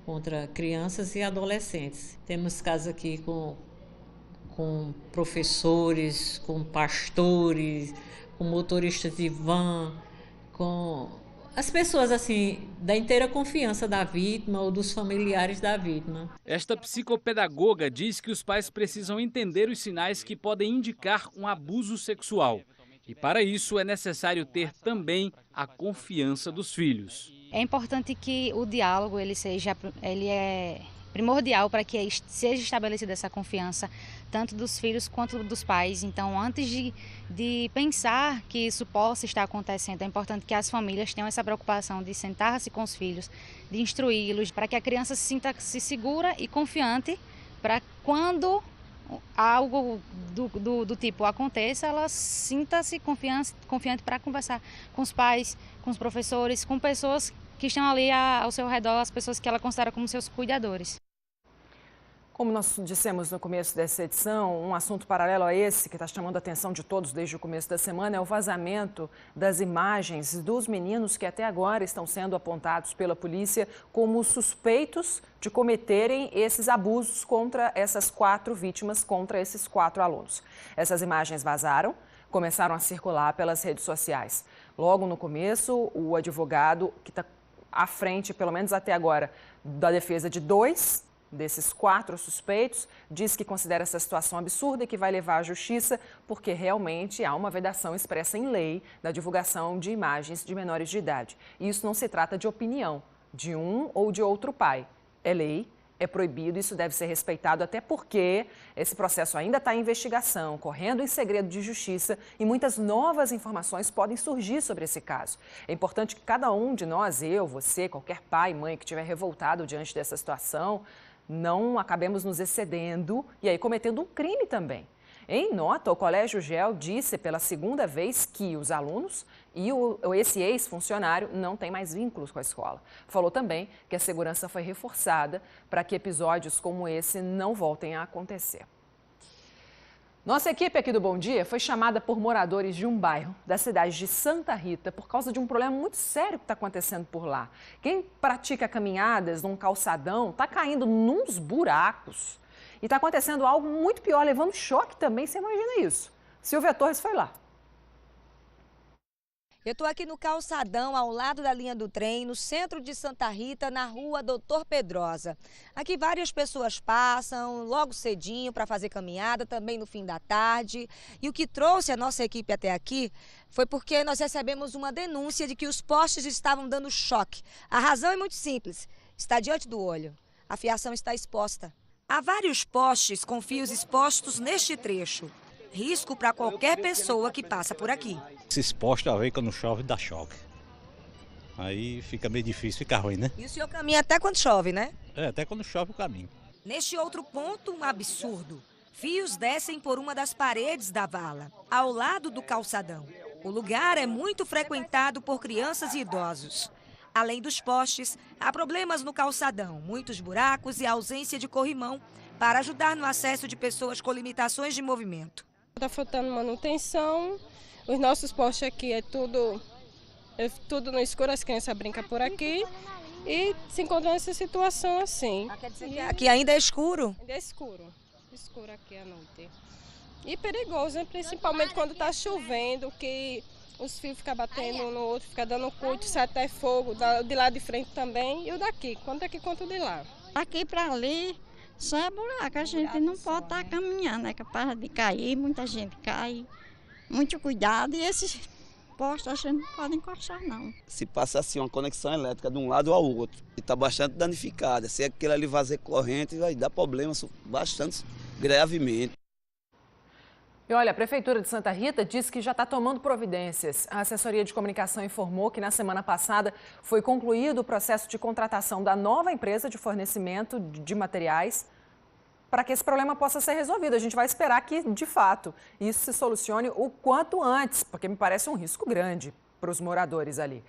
contra crianças e adolescentes. Temos casos aqui com professores, com pastores, com motoristas de van, com as pessoas assim da inteira confiança da vítima ou dos familiares da vítima. Esta psicopedagoga diz que os pais precisam entender os sinais que podem indicar um abuso sexual. E para isso é necessário ter também a confiança dos filhos. É importante que o diálogo ele é primordial para que seja estabelecida essa confiança, tanto dos filhos quanto dos pais. Então, antes de pensar que isso possa estar acontecendo, é importante que as famílias tenham essa preocupação de sentar-se com os filhos, de instruí-los, para que a criança se sinta-se segura e confiante, para quando algo do tipo aconteça, ela sinta-se confiante para conversar com os pais, com os professores, com pessoas que estão ali ao seu redor, as pessoas que ela considera como seus cuidadores. Como nós dissemos no começo dessa edição, um assunto paralelo a esse, que está chamando a atenção de todos desde o começo da semana, é o vazamento das imagens dos meninos que até agora estão sendo apontados pela polícia como suspeitos de cometerem esses abusos contra essas 4 vítimas, contra esses 4 alunos. Essas imagens vazaram, começaram a circular pelas redes sociais. Logo no começo, o advogado que está à frente, pelo menos até agora, da defesa de 2 desses 4 suspeitos, diz que considera essa situação absurda e que vai levar à justiça porque realmente há uma vedação expressa em lei da divulgação de imagens de menores de idade. E isso não se trata de opinião de um ou de outro pai. É lei, é proibido, isso deve ser respeitado, até porque esse processo ainda está em investigação, correndo em segredo de justiça e muitas novas informações podem surgir sobre esse caso. É importante que cada um de nós, eu, você, qualquer pai e mãe que estiver revoltado diante dessa situação, não acabemos nos excedendo e aí cometendo um crime também. Em nota, o Colégio GEL disse pela segunda vez que os alunos e esse ex-funcionário não têm mais vínculos com a escola. Falou também que a segurança foi reforçada para que episódios como esse não voltem a acontecer. Nossa equipe aqui do Bom Dia foi chamada por moradores de um bairro da cidade de Santa Rita por causa de um problema muito sério que está acontecendo por lá. Quem pratica caminhadas num calçadão está caindo nos buracos. E está acontecendo algo muito pior, levando choque também, você imagina isso. Silvia Torres foi lá. Eu estou aqui no calçadão, ao lado da linha do trem, no centro de Santa Rita, na rua Doutor Pedrosa. Aqui várias pessoas passam logo cedinho para fazer caminhada, também no fim da tarde. E o que trouxe a nossa equipe até aqui foi porque nós recebemos uma denúncia de que os postes estavam dando choque. A razão é muito simples, está diante do olho. A fiação está exposta. Há vários postes com fios expostos neste trecho. Risco para qualquer pessoa que passa por aqui. Esses postes, a ver, quando chove, dá choque. Aí fica meio difícil, fica ruim, né? E o senhor caminha até quando chove, né? É, até quando chove o caminho. Neste outro ponto, um absurdo. Fios descem por uma das paredes da vala, ao lado do calçadão. O lugar é muito frequentado por crianças e idosos. Além dos postes, há problemas no calçadão, muitos buracos e ausência de corrimão para ajudar no acesso de pessoas com limitações de movimento. Está faltando manutenção, os nossos postes aqui é tudo no escuro, as crianças brincam por aqui e se encontram nessa situação assim. Quer dizer que aqui ainda é escuro? Ainda é escuro aqui à noite. E perigoso, né? Principalmente quando está chovendo, que os fios ficam batendo um no outro, fica dando curto, sai até fogo, de lá de frente também e o daqui, quanto aqui quanto de lá. Aqui para ali só é buraco, a gente não pode estar caminhando, é capaz de cair, muita gente cai, muito cuidado e esses postos a gente não pode encostar não. Se passa assim uma conexão elétrica de um lado ao outro e está bastante danificada, se aquele ali fazer corrente vai dar problemas bastante gravemente. E olha, a Prefeitura de Santa Rita disse que já está tomando providências. A assessoria de comunicação informou que na semana passada foi concluído o processo de contratação da nova empresa de fornecimento de materiais para que esse problema possa ser resolvido. A gente vai esperar que, de fato, isso se solucione o quanto antes, porque me parece um risco grande para os moradores ali.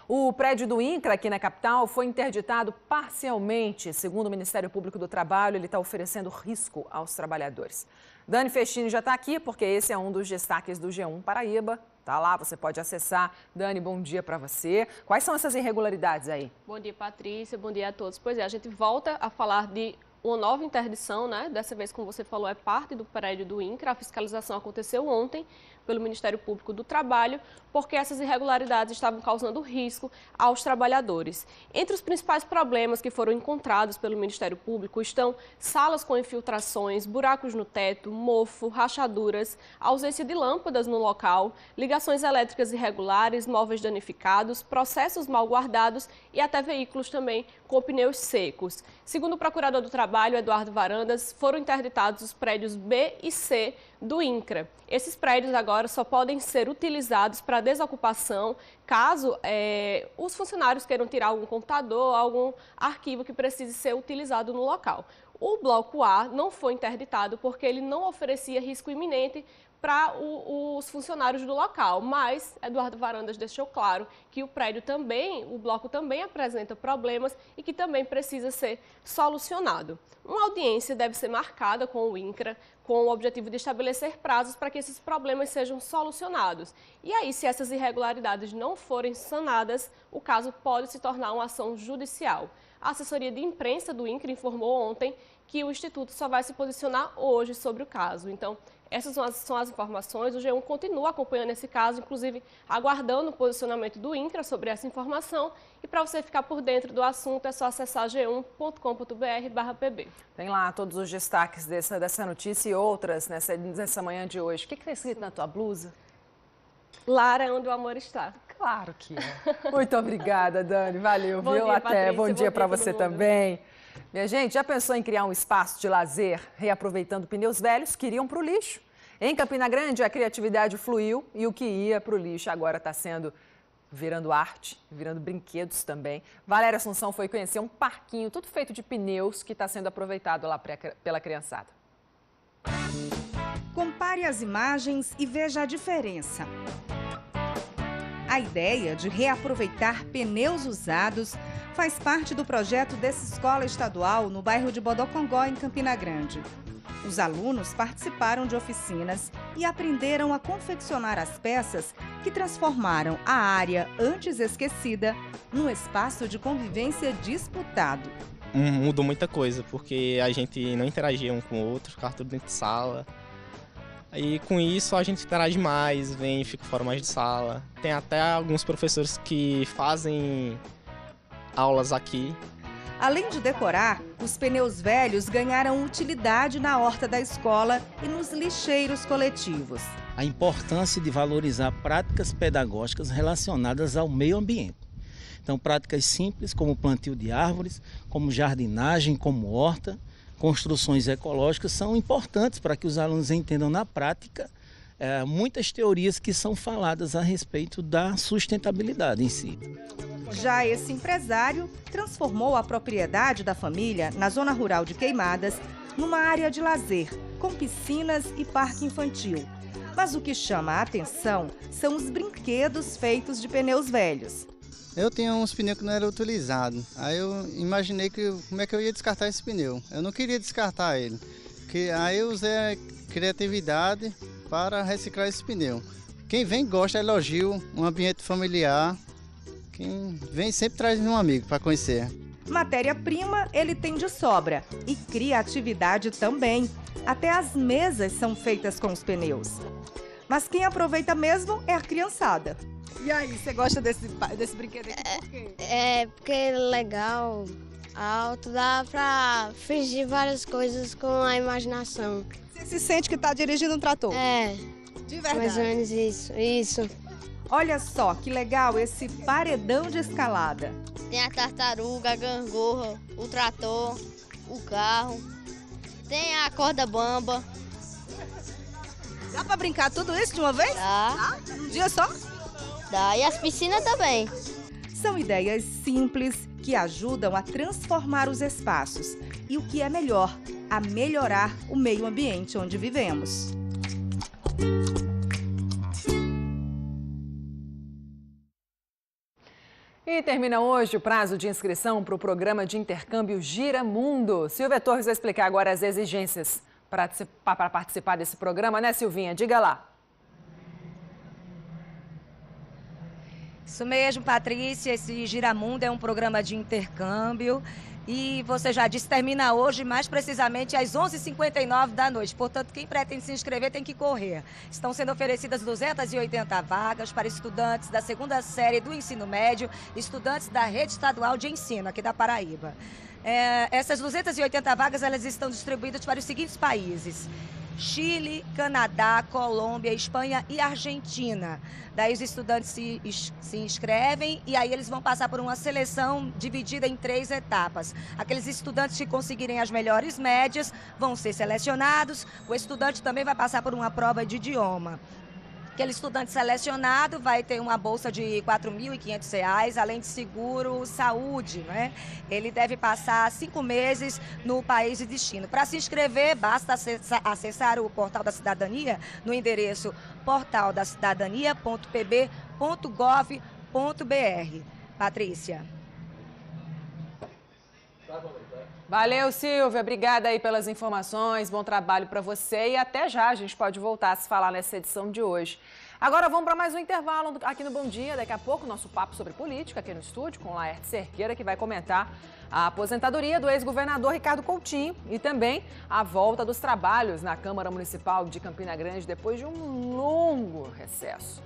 O prédio do INCRA aqui na capital foi interditado parcialmente. Segundo o Ministério Público do Trabalho, ele está oferecendo risco aos trabalhadores. Dani Festini já está aqui, porque esse é um dos destaques do G1 Paraíba. Está lá, você pode acessar. Dani, bom dia para você. Quais são essas irregularidades aí? Bom dia, Patrícia. Bom dia a todos. Pois é, a gente volta a falar de uma nova interdição, né? Dessa vez, como você falou, é parte do prédio do INCRA. A fiscalização aconteceu ontem pelo Ministério Público do Trabalho, porque essas irregularidades estavam causando risco aos trabalhadores. Entre os principais problemas que foram encontrados pelo Ministério Público estão salas com infiltrações, buracos no teto, mofo, rachaduras, ausência de lâmpadas no local, ligações elétricas irregulares, móveis danificados, processos mal guardados e até veículos também com pneus secos. Segundo o procurador do Trabalho, Eduardo Varandas, foram interditados os prédios B e C do INCRA. Esses prédios agora só podem ser utilizados para desocupação caso os funcionários queiram tirar algum computador, algum arquivo que precise ser utilizado no local. O bloco A não foi interditado porque ele não oferecia risco iminente para os funcionários do local, mas Eduardo Varandas deixou claro que o bloco também apresenta problemas e que também precisa ser solucionado. Uma audiência deve ser marcada com o INCRA, com o objetivo de estabelecer prazos para que esses problemas sejam solucionados. E aí, se essas irregularidades não forem sanadas, o caso pode se tornar uma ação judicial. A assessoria de imprensa do INCRA informou ontem que o Instituto só vai se posicionar hoje sobre o caso. Então, essas são as informações. O G1 continua acompanhando esse caso, inclusive aguardando o posicionamento do INCRA sobre essa informação. E para você ficar por dentro do assunto, é só acessar g1.com.br/pb. Tem lá todos os destaques dessa notícia e outras nessa manhã de hoje. O que está escrito na tua blusa? Lara é onde o amor está. Claro que é. Muito obrigada, Dani. Valeu, Bom viu? dia, Até. Patrícia. Bom dia para você mundo. também. Minha gente, já pensou em criar um espaço de lazer reaproveitando pneus velhos que iriam para o lixo? Em Campina Grande, a criatividade fluiu e o que ia para o lixo agora está virando arte, virando brinquedos também. Valéria Assunção foi conhecer um parquinho tudo feito de pneus que está sendo aproveitado lá pela criançada. Compare as imagens e veja a diferença. A ideia de reaproveitar pneus usados faz parte do projeto dessa escola estadual no bairro de Bodocongó, em Campina Grande. Os alunos participaram de oficinas e aprenderam a confeccionar as peças que transformaram a área antes esquecida num espaço de convivência disputado. Mudou muita coisa, porque a gente não interagia um com o outro, ficava tudo dentro de sala. E com isso a gente interage mais, vem e fica fora mais de sala. Tem até alguns professores que fazem aulas aqui. Além de decorar, os pneus velhos ganharam utilidade na horta da escola e nos lixeiros coletivos. A importância de valorizar práticas pedagógicas relacionadas ao meio ambiente. Então, práticas simples como plantio de árvores, como jardinagem, como horta, construções ecológicas são importantes para que os alunos entendam na prática muitas teorias que são faladas a respeito da sustentabilidade em si. Já esse empresário transformou a propriedade da família na zona rural de Queimadas numa área de lazer, com piscinas e parque infantil. Mas o que chama a atenção são os brinquedos feitos de pneus velhos. Eu tinha uns pneus que não eram utilizados, aí eu imaginei como é que eu ia descartar esse pneu. Eu não queria descartar ele, aí eu usei a criatividade para reciclar esse pneu. Quem vem gosta, elogio, um ambiente familiar. Quem vem sempre traz um amigo para conhecer. Matéria-prima ele tem de sobra e criatividade também. Até as mesas são feitas com os pneus. Mas quem aproveita mesmo é a criançada. E aí, você gosta desse brinquedo aqui por quê? Porque é legal, alto, dá pra fingir várias coisas com a imaginação. Você se sente que tá dirigindo um trator? É. De verdade? Mais ou menos isso. Olha só que legal esse paredão de escalada. Tem a tartaruga, a gangorra, o trator, o carro, tem a corda bamba. Dá pra brincar tudo isso de uma vez? Dá. Um dia só? Dá, e as piscinas também. São ideias simples que ajudam a transformar os espaços e, o que é melhor, a melhorar o meio ambiente onde vivemos. E termina hoje o prazo de inscrição para o programa de intercâmbio Gira Mundo. Silvia Torres vai explicar agora as exigências para participar desse programa, né, Silvinha? Diga lá. Isso mesmo, Patrícia, esse Giramundo é um programa de intercâmbio e você já disse, termina hoje, mais precisamente às 11h59 da noite. Portanto, quem pretende se inscrever tem que correr. Estão sendo oferecidas 280 vagas para estudantes da segunda série do ensino médio, estudantes da rede estadual de ensino aqui da Paraíba. Essas 280 vagas elas estão distribuídas para os seguintes países: Chile, Canadá, Colômbia, Espanha e Argentina. Daí os estudantes se inscrevem e aí eles vão passar por uma seleção dividida em 3 etapas. Aqueles estudantes que conseguirem as melhores médias vão ser selecionados. O estudante também vai passar por uma prova de idioma. Aquele estudante selecionado vai ter uma bolsa de R$ 4.500, além de seguro saúde, né? Ele deve passar 5 meses no país de destino. Para se inscrever, basta acessar o Portal da Cidadania no endereço portaldacidadania.pb.gov.br. Patrícia. Valeu, Silvia. Obrigada aí pelas informações. Bom trabalho para você e até já. A gente pode voltar a se falar nessa edição de hoje. Agora vamos para mais um intervalo aqui no Bom Dia. Daqui a pouco, nosso papo sobre política aqui no estúdio com Laerte Cerqueira, que vai comentar a aposentadoria do ex-governador Ricardo Coutinho e também a volta dos trabalhos na Câmara Municipal de Campina Grande depois de um longo recesso.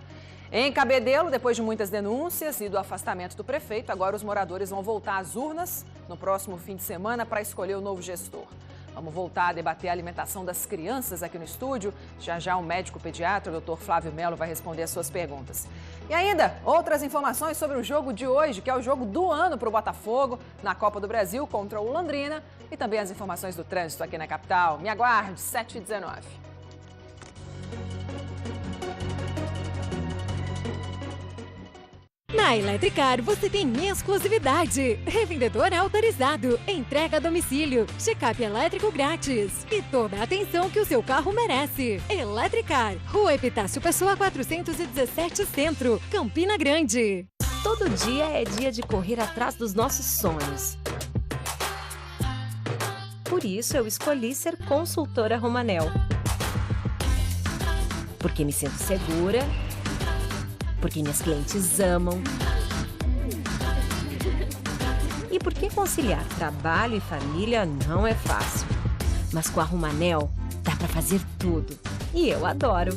Em Cabedelo, depois de muitas denúncias e do afastamento do prefeito, agora os moradores vão voltar às urnas no próximo fim de semana para escolher o novo gestor. Vamos voltar a debater a alimentação das crianças aqui no estúdio. Já já o médico pediatra, o Dr. Flávio Melo, vai responder as suas perguntas. E ainda, outras informações sobre o jogo de hoje, que é o jogo do ano para o Botafogo, na Copa do Brasil contra o Londrina. E também as informações do trânsito aqui na capital. Me aguarde, 7h19. Na Eletricar você tem exclusividade, revendedor autorizado, entrega a domicílio, check-up elétrico grátis e toda a atenção que o seu carro merece. Eletricar, Rua Epitácio Pessoa 417 Centro, Campina Grande. Todo dia é dia de correr atrás dos nossos sonhos. Por isso eu escolhi ser consultora Romanel. Porque me sinto segura, porque minhas clientes amam e porque conciliar trabalho e família não é fácil. Mas com a Romanel dá pra fazer tudo e eu adoro.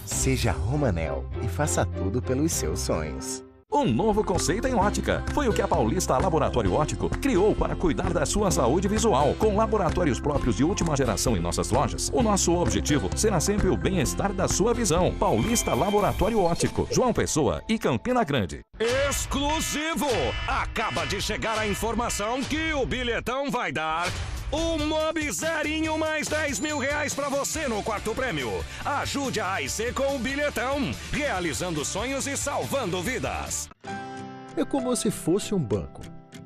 Seja Romanel e faça tudo pelos seus sonhos. Um novo conceito em ótica. Foi o que a Paulista Laboratório Óptico criou para cuidar da sua saúde visual. Com laboratórios próprios de última geração em nossas lojas, o nosso objetivo será sempre o bem-estar da sua visão. Paulista Laboratório Óptico, João Pessoa e Campina Grande. Exclusivo! Acaba de chegar a informação que o bilhetão vai dar um Mobi Zerinho mais 10 mil reais pra você no quarto prêmio. Ajude a AIC com o bilhetão, realizando sonhos e salvando vidas. É como se fosse um banco.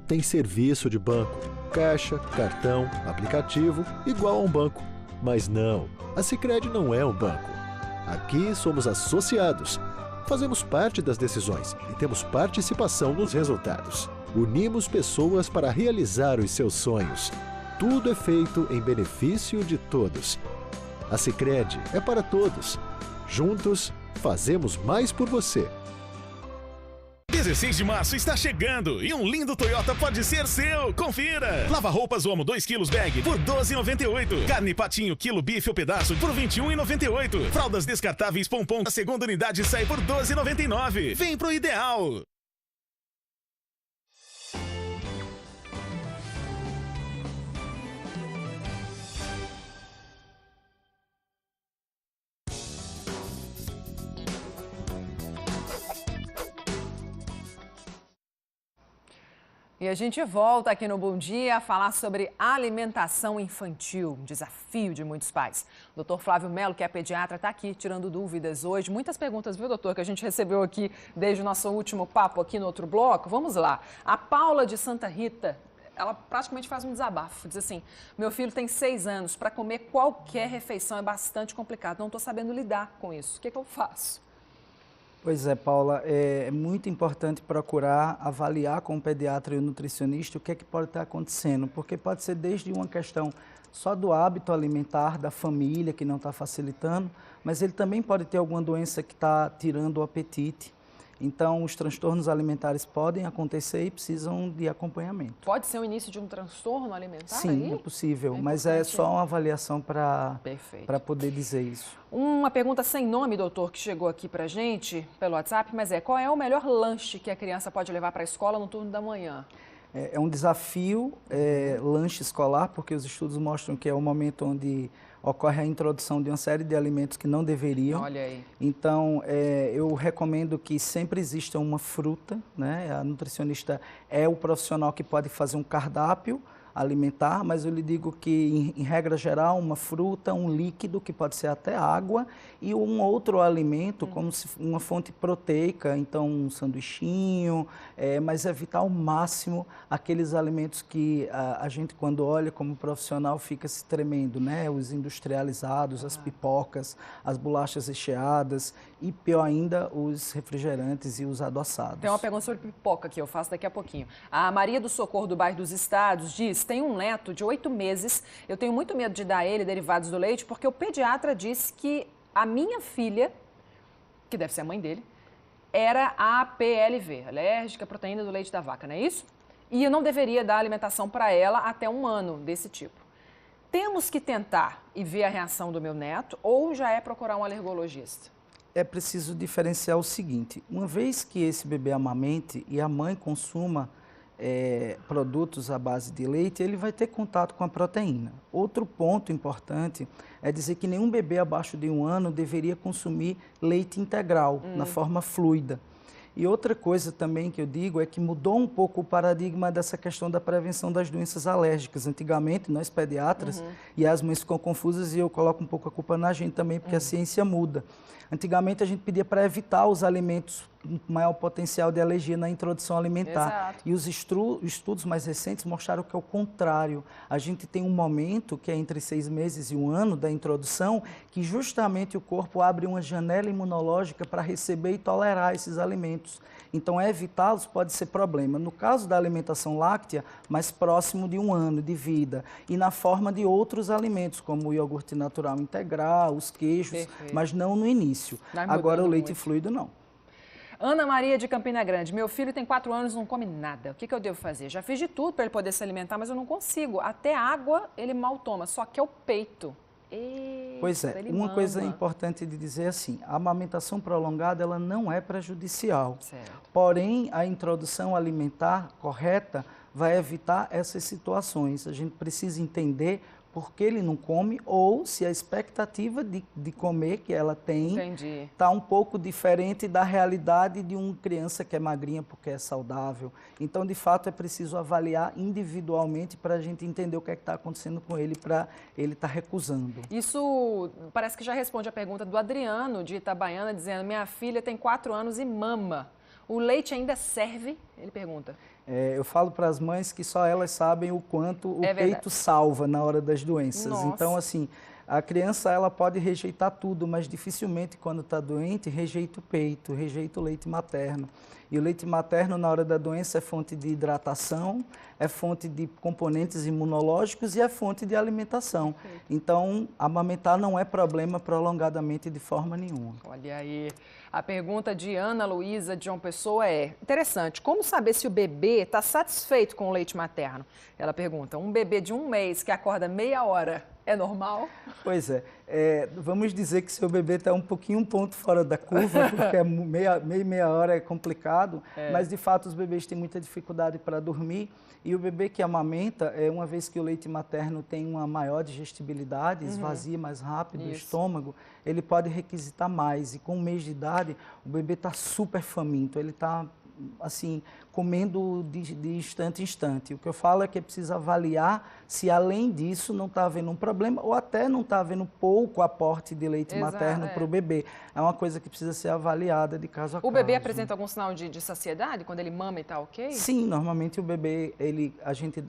Tem serviço de banco, caixa, cartão, aplicativo, igual a um banco. Mas não, a Sicredi não é um banco. Aqui somos associados. Fazemos parte das decisões e temos participação nos resultados. Unimos pessoas para realizar os seus sonhos. Tudo é feito em benefício de todos. A Sicredi é para todos. Juntos, fazemos mais por você. 16 de março está chegando e um lindo Toyota pode ser seu. Confira! Lava-roupas Omo 2 kg bag por R$ 12,98. Carne patinho quilo bife ou pedaço por R$ 21,98. Fraldas descartáveis Pompom, a segunda unidade sai por R$ 12,99. Vem pro ideal! E a gente volta aqui no Bom Dia a falar sobre alimentação infantil, um desafio de muitos pais. O doutor Flávio Melo, que é pediatra, está aqui tirando dúvidas hoje. Muitas perguntas, viu, doutor, que a gente recebeu aqui desde o nosso último papo aqui no outro bloco. Vamos lá. A Paula de Santa Rita, ela praticamente faz um desabafo. Diz assim, meu filho tem 6 anos, para comer qualquer refeição é bastante complicado. Não estou sabendo lidar com isso. O que eu faço? Pois é, Paula, é muito importante procurar avaliar com o pediatra e o nutricionista o que é que pode estar acontecendo, porque pode ser desde uma questão só do hábito alimentar da família que não está facilitando, mas ele também pode ter alguma doença que está tirando o apetite. Então, os transtornos alimentares podem acontecer e precisam de acompanhamento. Pode ser o início de um transtorno alimentar? Sim, aí? É possível, mas é só uma avaliação para poder dizer isso. Uma pergunta sem nome, doutor, que chegou aqui para a gente pelo WhatsApp, mas qual é o melhor lanche que a criança pode levar para a escola no turno da manhã? É um desafio, lanche escolar, porque os estudos mostram que é o momento onde ocorre a introdução de uma série de alimentos que não deveriam. Olha aí. Então, eu recomendo que sempre exista uma fruta, né? A nutricionista é o profissional que pode fazer um cardápio alimentar, mas eu lhe digo que, em regra geral, uma fruta, um líquido, que pode ser até água, e um outro alimento, como uma fonte proteica, então um sanduichinho, mas evitar ao máximo aqueles alimentos que a gente, quando olha como profissional, fica se tremendo, né? Os industrializados, as pipocas, as bolachas recheadas e, pior ainda, os refrigerantes e os adoçados. Tem uma pergunta sobre pipoca que eu faço daqui a pouquinho. A Maria do Socorro, do bairro dos Estados, diz Luiz tem um neto de 8 meses. Eu tenho muito medo de dar a ele derivados do leite, porque o pediatra disse que a minha filha, que deve ser a mãe dele, era APLV, alérgica à proteína do leite da vaca, não é isso? E eu não deveria dar alimentação para ela até 1 ano desse tipo. Temos que tentar e ver a reação do meu neto ou já é procurar um alergologista? É preciso diferenciar o seguinte, uma vez que esse bebê amamente e a mãe consuma produtos à base de leite, ele vai ter contato com a proteína. Outro ponto importante é dizer que nenhum bebê abaixo de 1 ano deveria consumir leite integral, na forma fluida. E outra coisa também que eu digo é que mudou um pouco o paradigma dessa questão da prevenção das doenças alérgicas. Antigamente, nós pediatras, e as mães ficam confusas e eu coloco um pouco a culpa na gente também, porque a ciência muda. Antigamente, a gente pedia para evitar os alimentos com maior potencial de alergia na introdução alimentar. Exato. E os estudos mais recentes mostraram que é o contrário. A gente tem um momento, que é entre 6 meses e 1 ano da introdução, que justamente o corpo abre uma janela imunológica para receber e tolerar esses alimentos. Então, evitá-los pode ser problema. No caso da alimentação láctea, mais próximo de 1 ano de vida. E na forma de outros alimentos, como o iogurte natural integral, os queijos, Perfeito. Mas não no início. Agora, o leite fluido, não. Ana Maria de Campina Grande, meu filho tem 4 anos e não come nada. O que eu devo fazer? Já fiz de tudo para ele poder se alimentar, mas eu não consigo. Até água ele mal toma, só que é o peito. Eita, pois é, uma coisa importante de dizer assim, a amamentação prolongada ela não é prejudicial. Certo. Porém, a introdução alimentar correta vai evitar essas situações. A gente precisa entender por que ele não come ou se a expectativa de comer que ela tem está um pouco diferente da realidade de uma criança que é magrinha porque é saudável. Então, de fato, é preciso avaliar individualmente para a gente entender o que é que está acontecendo com ele, para ele estar recusando. Isso parece que já responde a pergunta do Adriano, de Itabaiana, dizendo: minha filha tem 4 anos e mama. O leite ainda serve? Ele pergunta. Eu falo para as mães que só elas sabem o quanto o peito salva na hora das doenças. Nossa. Então, assim, a criança ela pode rejeitar tudo, mas dificilmente quando está doente rejeita o peito, rejeita o leite materno. E o leite materno na hora da doença é fonte de hidratação, é fonte de componentes imunológicos e é fonte de alimentação. Então, amamentar não é problema prolongadamente de forma nenhuma. Olha aí. A pergunta de Ana Luísa de João Pessoa é interessante. Como saber se o bebê está satisfeito com o leite materno? Ela pergunta, um bebê de 1 mês que acorda meia hora é normal? Pois é. Vamos dizer que seu bebê está um ponto fora da curva, porque meia hora é complicado, mas de fato os bebês têm muita dificuldade para dormir. E o bebê que amamenta, uma vez que o leite materno tem uma maior digestibilidade, esvazia mais rápido o estômago, ele pode requisitar mais. E com 1 mês de idade, o bebê está super faminto, ele está assim, comendo de instante em instante. O que eu falo é que é preciso avaliar se além disso não está havendo um problema ou até não está havendo pouco aporte de leite materno para o bebê. É uma coisa que precisa ser avaliada de caso a caso. O bebê apresenta algum sinal de saciedade quando ele mama e está ok? Sim, normalmente o bebê,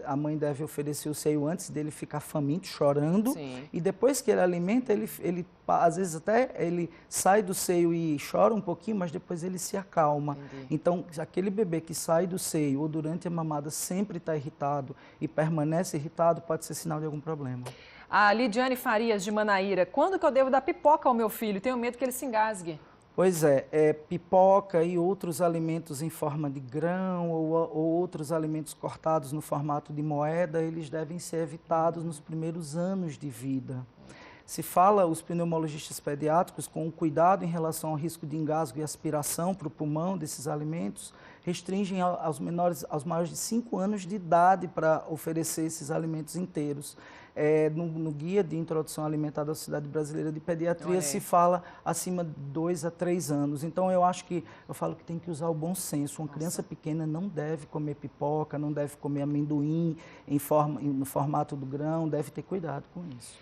a mãe deve oferecer o seio antes dele ficar faminto, chorando. Sim. E depois que ele alimenta, ele às vezes até ele sai do seio e chora um pouquinho, mas depois ele se acalma. Entendi. Então, aquele bebê que sai do seio ou durante a mamada sempre está irritado e permanece irritado, pode ser sinal de algum problema. A Lidiane Farias, de Manaíra, quando que eu devo dar pipoca ao meu filho? Tenho medo que ele se engasgue. Pois é, pipoca e outros alimentos em forma de grão ou outros alimentos cortados no formato de moeda, eles devem ser evitados nos primeiros anos de vida. Se fala, os pneumologistas pediátricos, com cuidado em relação ao risco de engasgo e aspiração para o pulmão desses alimentos, restringem aos maiores de 5 anos de idade para oferecer esses alimentos inteiros. No Guia de Introdução Alimentar da Sociedade Brasileira de Pediatria se fala acima de 2 a 3 anos. Então, eu falo que tem que usar o bom senso. Uma criança pequena não deve comer pipoca, não deve comer amendoim no formato do grão, deve ter cuidado com isso.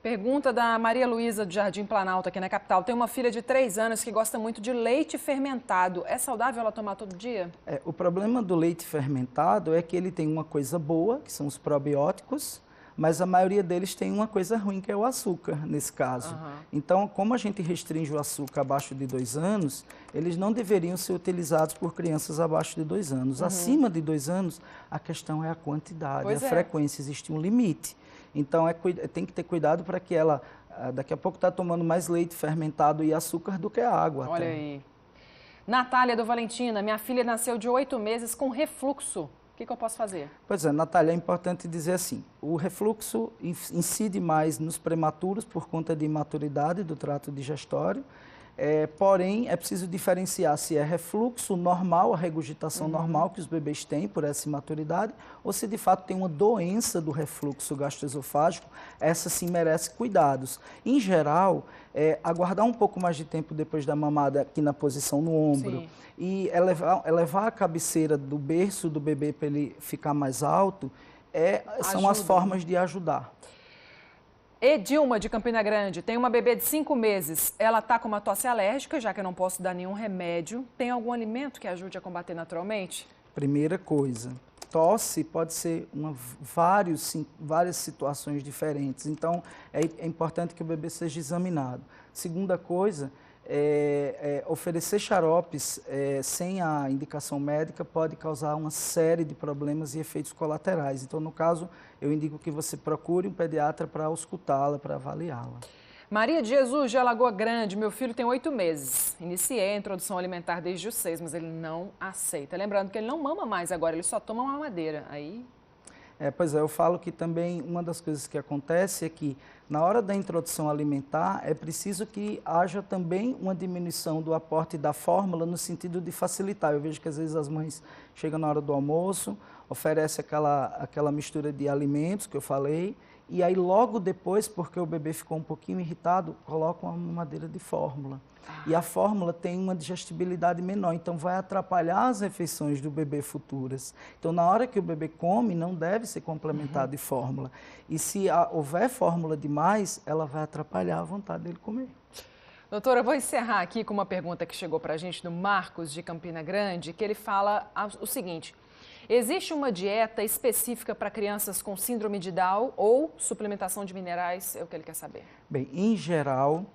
Pergunta da Maria Luísa, de Jardim Planalto, aqui na capital. Tem uma filha de 3 anos que gosta muito de leite fermentado. É saudável ela tomar todo dia? O problema do leite fermentado é que ele tem uma coisa boa, que são os probióticos, mas a maioria deles tem uma coisa ruim, que é o açúcar, nesse caso. Então, como a gente restringe o açúcar abaixo de 2 anos, eles não deveriam ser utilizados por crianças abaixo de 2 anos. Acima de 2 anos, a questão é a quantidade, a frequência, existe um limite. Então, tem que ter cuidado para que ela, daqui a pouco, está tomando mais leite fermentado e açúcar do que a água. Olha aí. Natália do Valentina, minha filha nasceu de 8 meses com refluxo. O que eu posso fazer? Pois é, Natália, é importante dizer assim, o refluxo incide mais nos prematuros por conta de imaturidade do trato digestório, porém é preciso diferenciar se é refluxo normal, a regurgitação normal que os bebês têm por essa imaturidade, ou se de fato tem uma doença do refluxo gastroesofágico, essa sim merece cuidados. Em geral, aguardar um pouco mais de tempo depois da mamada aqui na posição no ombro, sim, e elevar a cabeceira do berço do bebê para ele ficar mais alto, são as formas de ajudar. Edilma, de Campina Grande, tem uma bebê de 5 meses. Ela está com uma tosse alérgica, já que eu não posso dar nenhum remédio. Tem algum alimento que ajude a combater naturalmente? Primeira coisa, tosse pode ser várias situações diferentes. Então, é importante que o bebê seja examinado. Segunda coisa, oferecer xaropes sem a indicação médica pode causar uma série de problemas e efeitos colaterais. Então, no caso, eu indico que você procure um pediatra para auscultá-la, para avaliá-la. Maria de Jesus, de Alagoa Grande, meu filho tem 8 meses. Iniciei a introdução alimentar desde os 6, mas ele não aceita. Lembrando que ele não mama mais agora, ele só toma mamadeira. Aí... Pois é, eu falo que também uma das coisas que acontece é que na hora da introdução alimentar é preciso que haja também uma diminuição do aporte da fórmula no sentido de facilitar. Eu vejo que às vezes as mães chegam na hora do almoço, oferecem aquela mistura de alimentos que eu falei, e aí logo depois, porque o bebê ficou um pouquinho irritado, colocam uma mamadeira de fórmula. E a fórmula tem uma digestibilidade menor, então vai atrapalhar as refeições do bebê futuras. Então, na hora que o bebê come, não deve ser complementado de fórmula. E se houver fórmula demais, ela vai atrapalhar a vontade dele comer. Doutora, eu vou encerrar aqui com uma pergunta que chegou para a gente do Marcos, de Campina Grande, que ele fala o seguinte: existe uma dieta específica para crianças com síndrome de Down ou suplementação de minerais? É o que ele quer saber. Bem, em geral,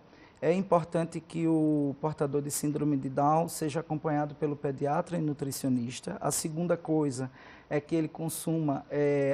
é importante que o portador de síndrome de Down seja acompanhado pelo pediatra e nutricionista. A segunda coisa é que ele consuma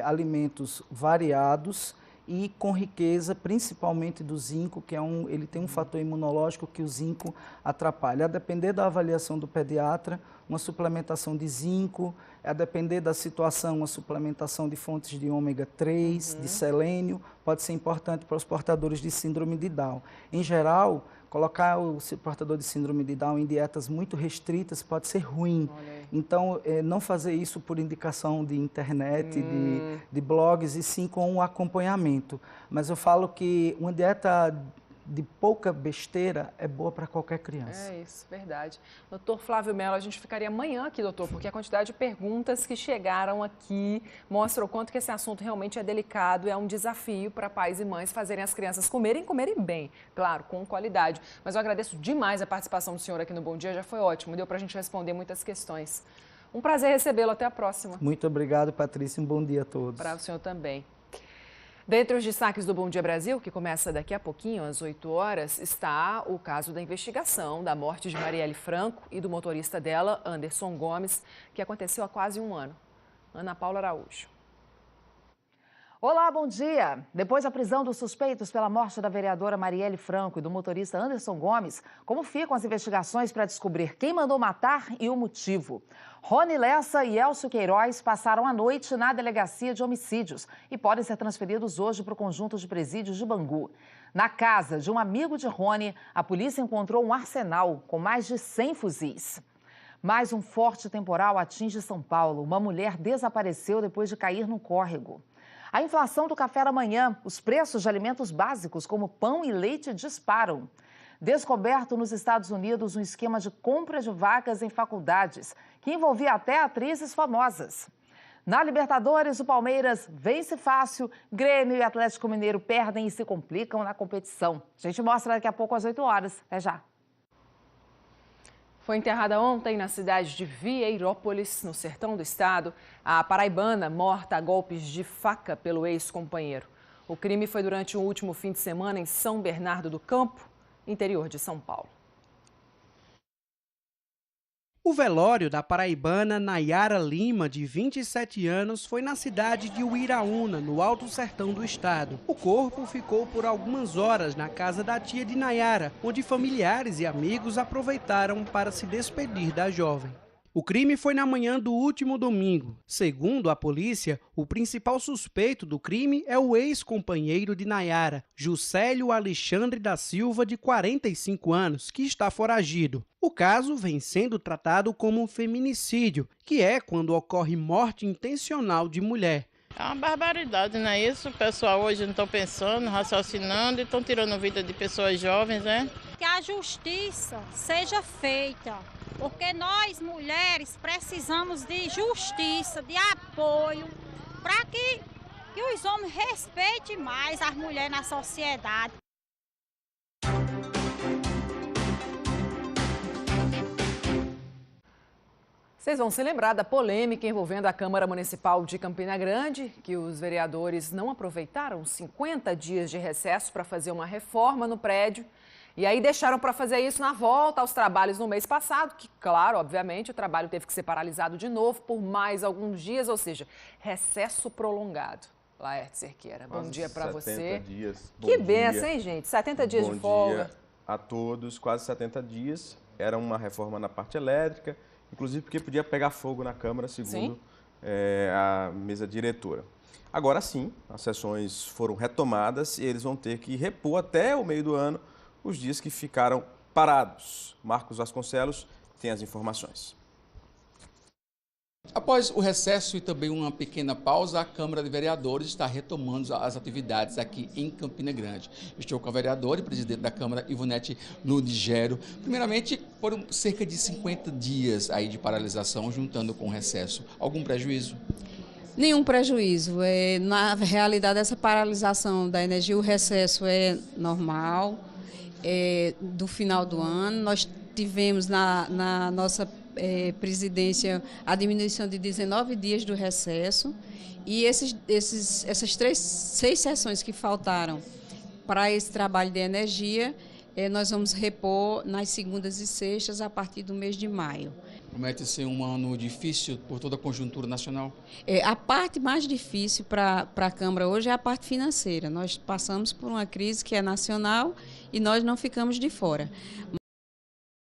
alimentos variados e com riqueza, principalmente do zinco, que ele tem um fator imunológico que o zinco atrapalha. A depender da avaliação do pediatra, uma suplementação de zinco, a depender da situação, uma suplementação de fontes de ômega 3, de selênio, pode ser importante para os portadores de síndrome de Down. Em geral, colocar o portador de síndrome de Down em dietas muito restritas pode ser ruim. Então, não fazer isso por indicação de internet, de blogs, e sim com um acompanhamento. Mas eu falo que uma dieta de pouca besteira é boa para qualquer criança. É isso, verdade. Doutor Flávio Mello, a gente ficaria amanhã aqui, doutor, porque a quantidade de perguntas que chegaram aqui mostra o quanto que esse assunto realmente é delicado, é um desafio para pais e mães fazerem as crianças comerem bem, claro, com qualidade. Mas eu agradeço demais a participação do senhor aqui no Bom Dia, já foi ótimo, deu para a gente responder muitas questões. Um prazer recebê-lo, até a próxima. Muito obrigado, Patrícia, um bom dia a todos. Para o senhor também. Dentre os destaques do Bom Dia Brasil, que começa daqui a pouquinho, às 8 horas, está o caso da investigação da morte de Marielle Franco e do motorista dela, Anderson Gomes, que aconteceu há quase um ano. Ana Paula Araújo. Olá, bom dia. Depois da prisão dos suspeitos pela morte da vereadora Marielle Franco e do motorista Anderson Gomes, como ficam as investigações para descobrir quem mandou matar e o motivo? Rony Lessa e Elcio Queiroz passaram a noite na delegacia de homicídios e podem ser transferidos hoje para o conjunto de presídios de Bangu. Na casa de um amigo de Rony, a polícia encontrou um arsenal com mais de 100 fuzis. Mais um forte temporal atinge São Paulo. Uma mulher desapareceu depois de cair no córrego. A inflação do café da manhã, os preços de alimentos básicos como pão e leite disparam. Descoberto nos Estados Unidos um esquema de compra de vagas em faculdades, que envolvia até atrizes famosas. Na Libertadores, o Palmeiras vence fácil, Grêmio e Atlético Mineiro perdem e se complicam na competição. A gente mostra daqui a pouco às 8 horas. Até já. Foi enterrada ontem na cidade de Vieirópolis, no sertão do estado, a paraibana morta a golpes de faca pelo ex-companheiro. O crime foi durante o último fim de semana em São Bernardo do Campo, interior de São Paulo. O velório da paraibana Nayara Lima, de 27 anos, foi na cidade de Uiraúna, no Alto Sertão do estado. O corpo ficou por algumas horas na casa da tia de Nayara, onde familiares e amigos aproveitaram para se despedir da jovem. O crime foi na manhã do último domingo. Segundo a polícia, o principal suspeito do crime é o ex-companheiro de Nayara, Juscelio Alexandre da Silva, de 45 anos, que está foragido. O caso vem sendo tratado como um feminicídio, que é quando ocorre morte intencional de mulher. É uma barbaridade, não é isso? O pessoal hoje não estão pensando, raciocinando e estão tirando a vida de pessoas jovens, né? Que a justiça seja feita, porque nós mulheres precisamos de justiça, de apoio, para que os homens respeitem mais as mulheres na sociedade. Vocês vão se lembrar da polêmica envolvendo a Câmara Municipal de Campina Grande, que os vereadores não aproveitaram 50 dias de recesso para fazer uma reforma no prédio. E aí deixaram para fazer isso na volta aos trabalhos no mês passado, que, claro, obviamente, o trabalho teve que ser paralisado de novo por mais alguns dias, ou seja, recesso prolongado. Laerte Cerqueira, bom dia para você. Dias. Que benção, hein, gente? 70 dias de folga. Bom dia a todos, quase 70 dias. Era uma reforma na parte elétrica, inclusive porque podia pegar fogo na Câmara, segundo a mesa diretora. Agora sim, as sessões foram retomadas e eles vão ter que repor até o meio do ano os dias que ficaram parados. Marcos Vasconcelos tem as informações. Após o recesso e também uma pequena pausa, a Câmara de Vereadores está retomando as atividades aqui em Campina Grande. Estou com a vereadora e presidente da Câmara, Ivonete Ludigero. Primeiramente, foram cerca de 50 dias aí de paralisação, juntando com o recesso. Algum prejuízo? Nenhum prejuízo. Na realidade, essa paralisação da energia, o recesso é normal. Do final do ano, nós tivemos na nossa presidência a diminuição de 19 dias do recesso e essas 6 sessões que faltaram para esse trabalho de energia, nós vamos repor nas segundas e sextas a partir do mês de maio. Promete ser um ano difícil por toda a conjuntura nacional? A parte mais difícil para a Câmara hoje é a parte financeira. Nós passamos por uma crise que é nacional e nós não ficamos de fora.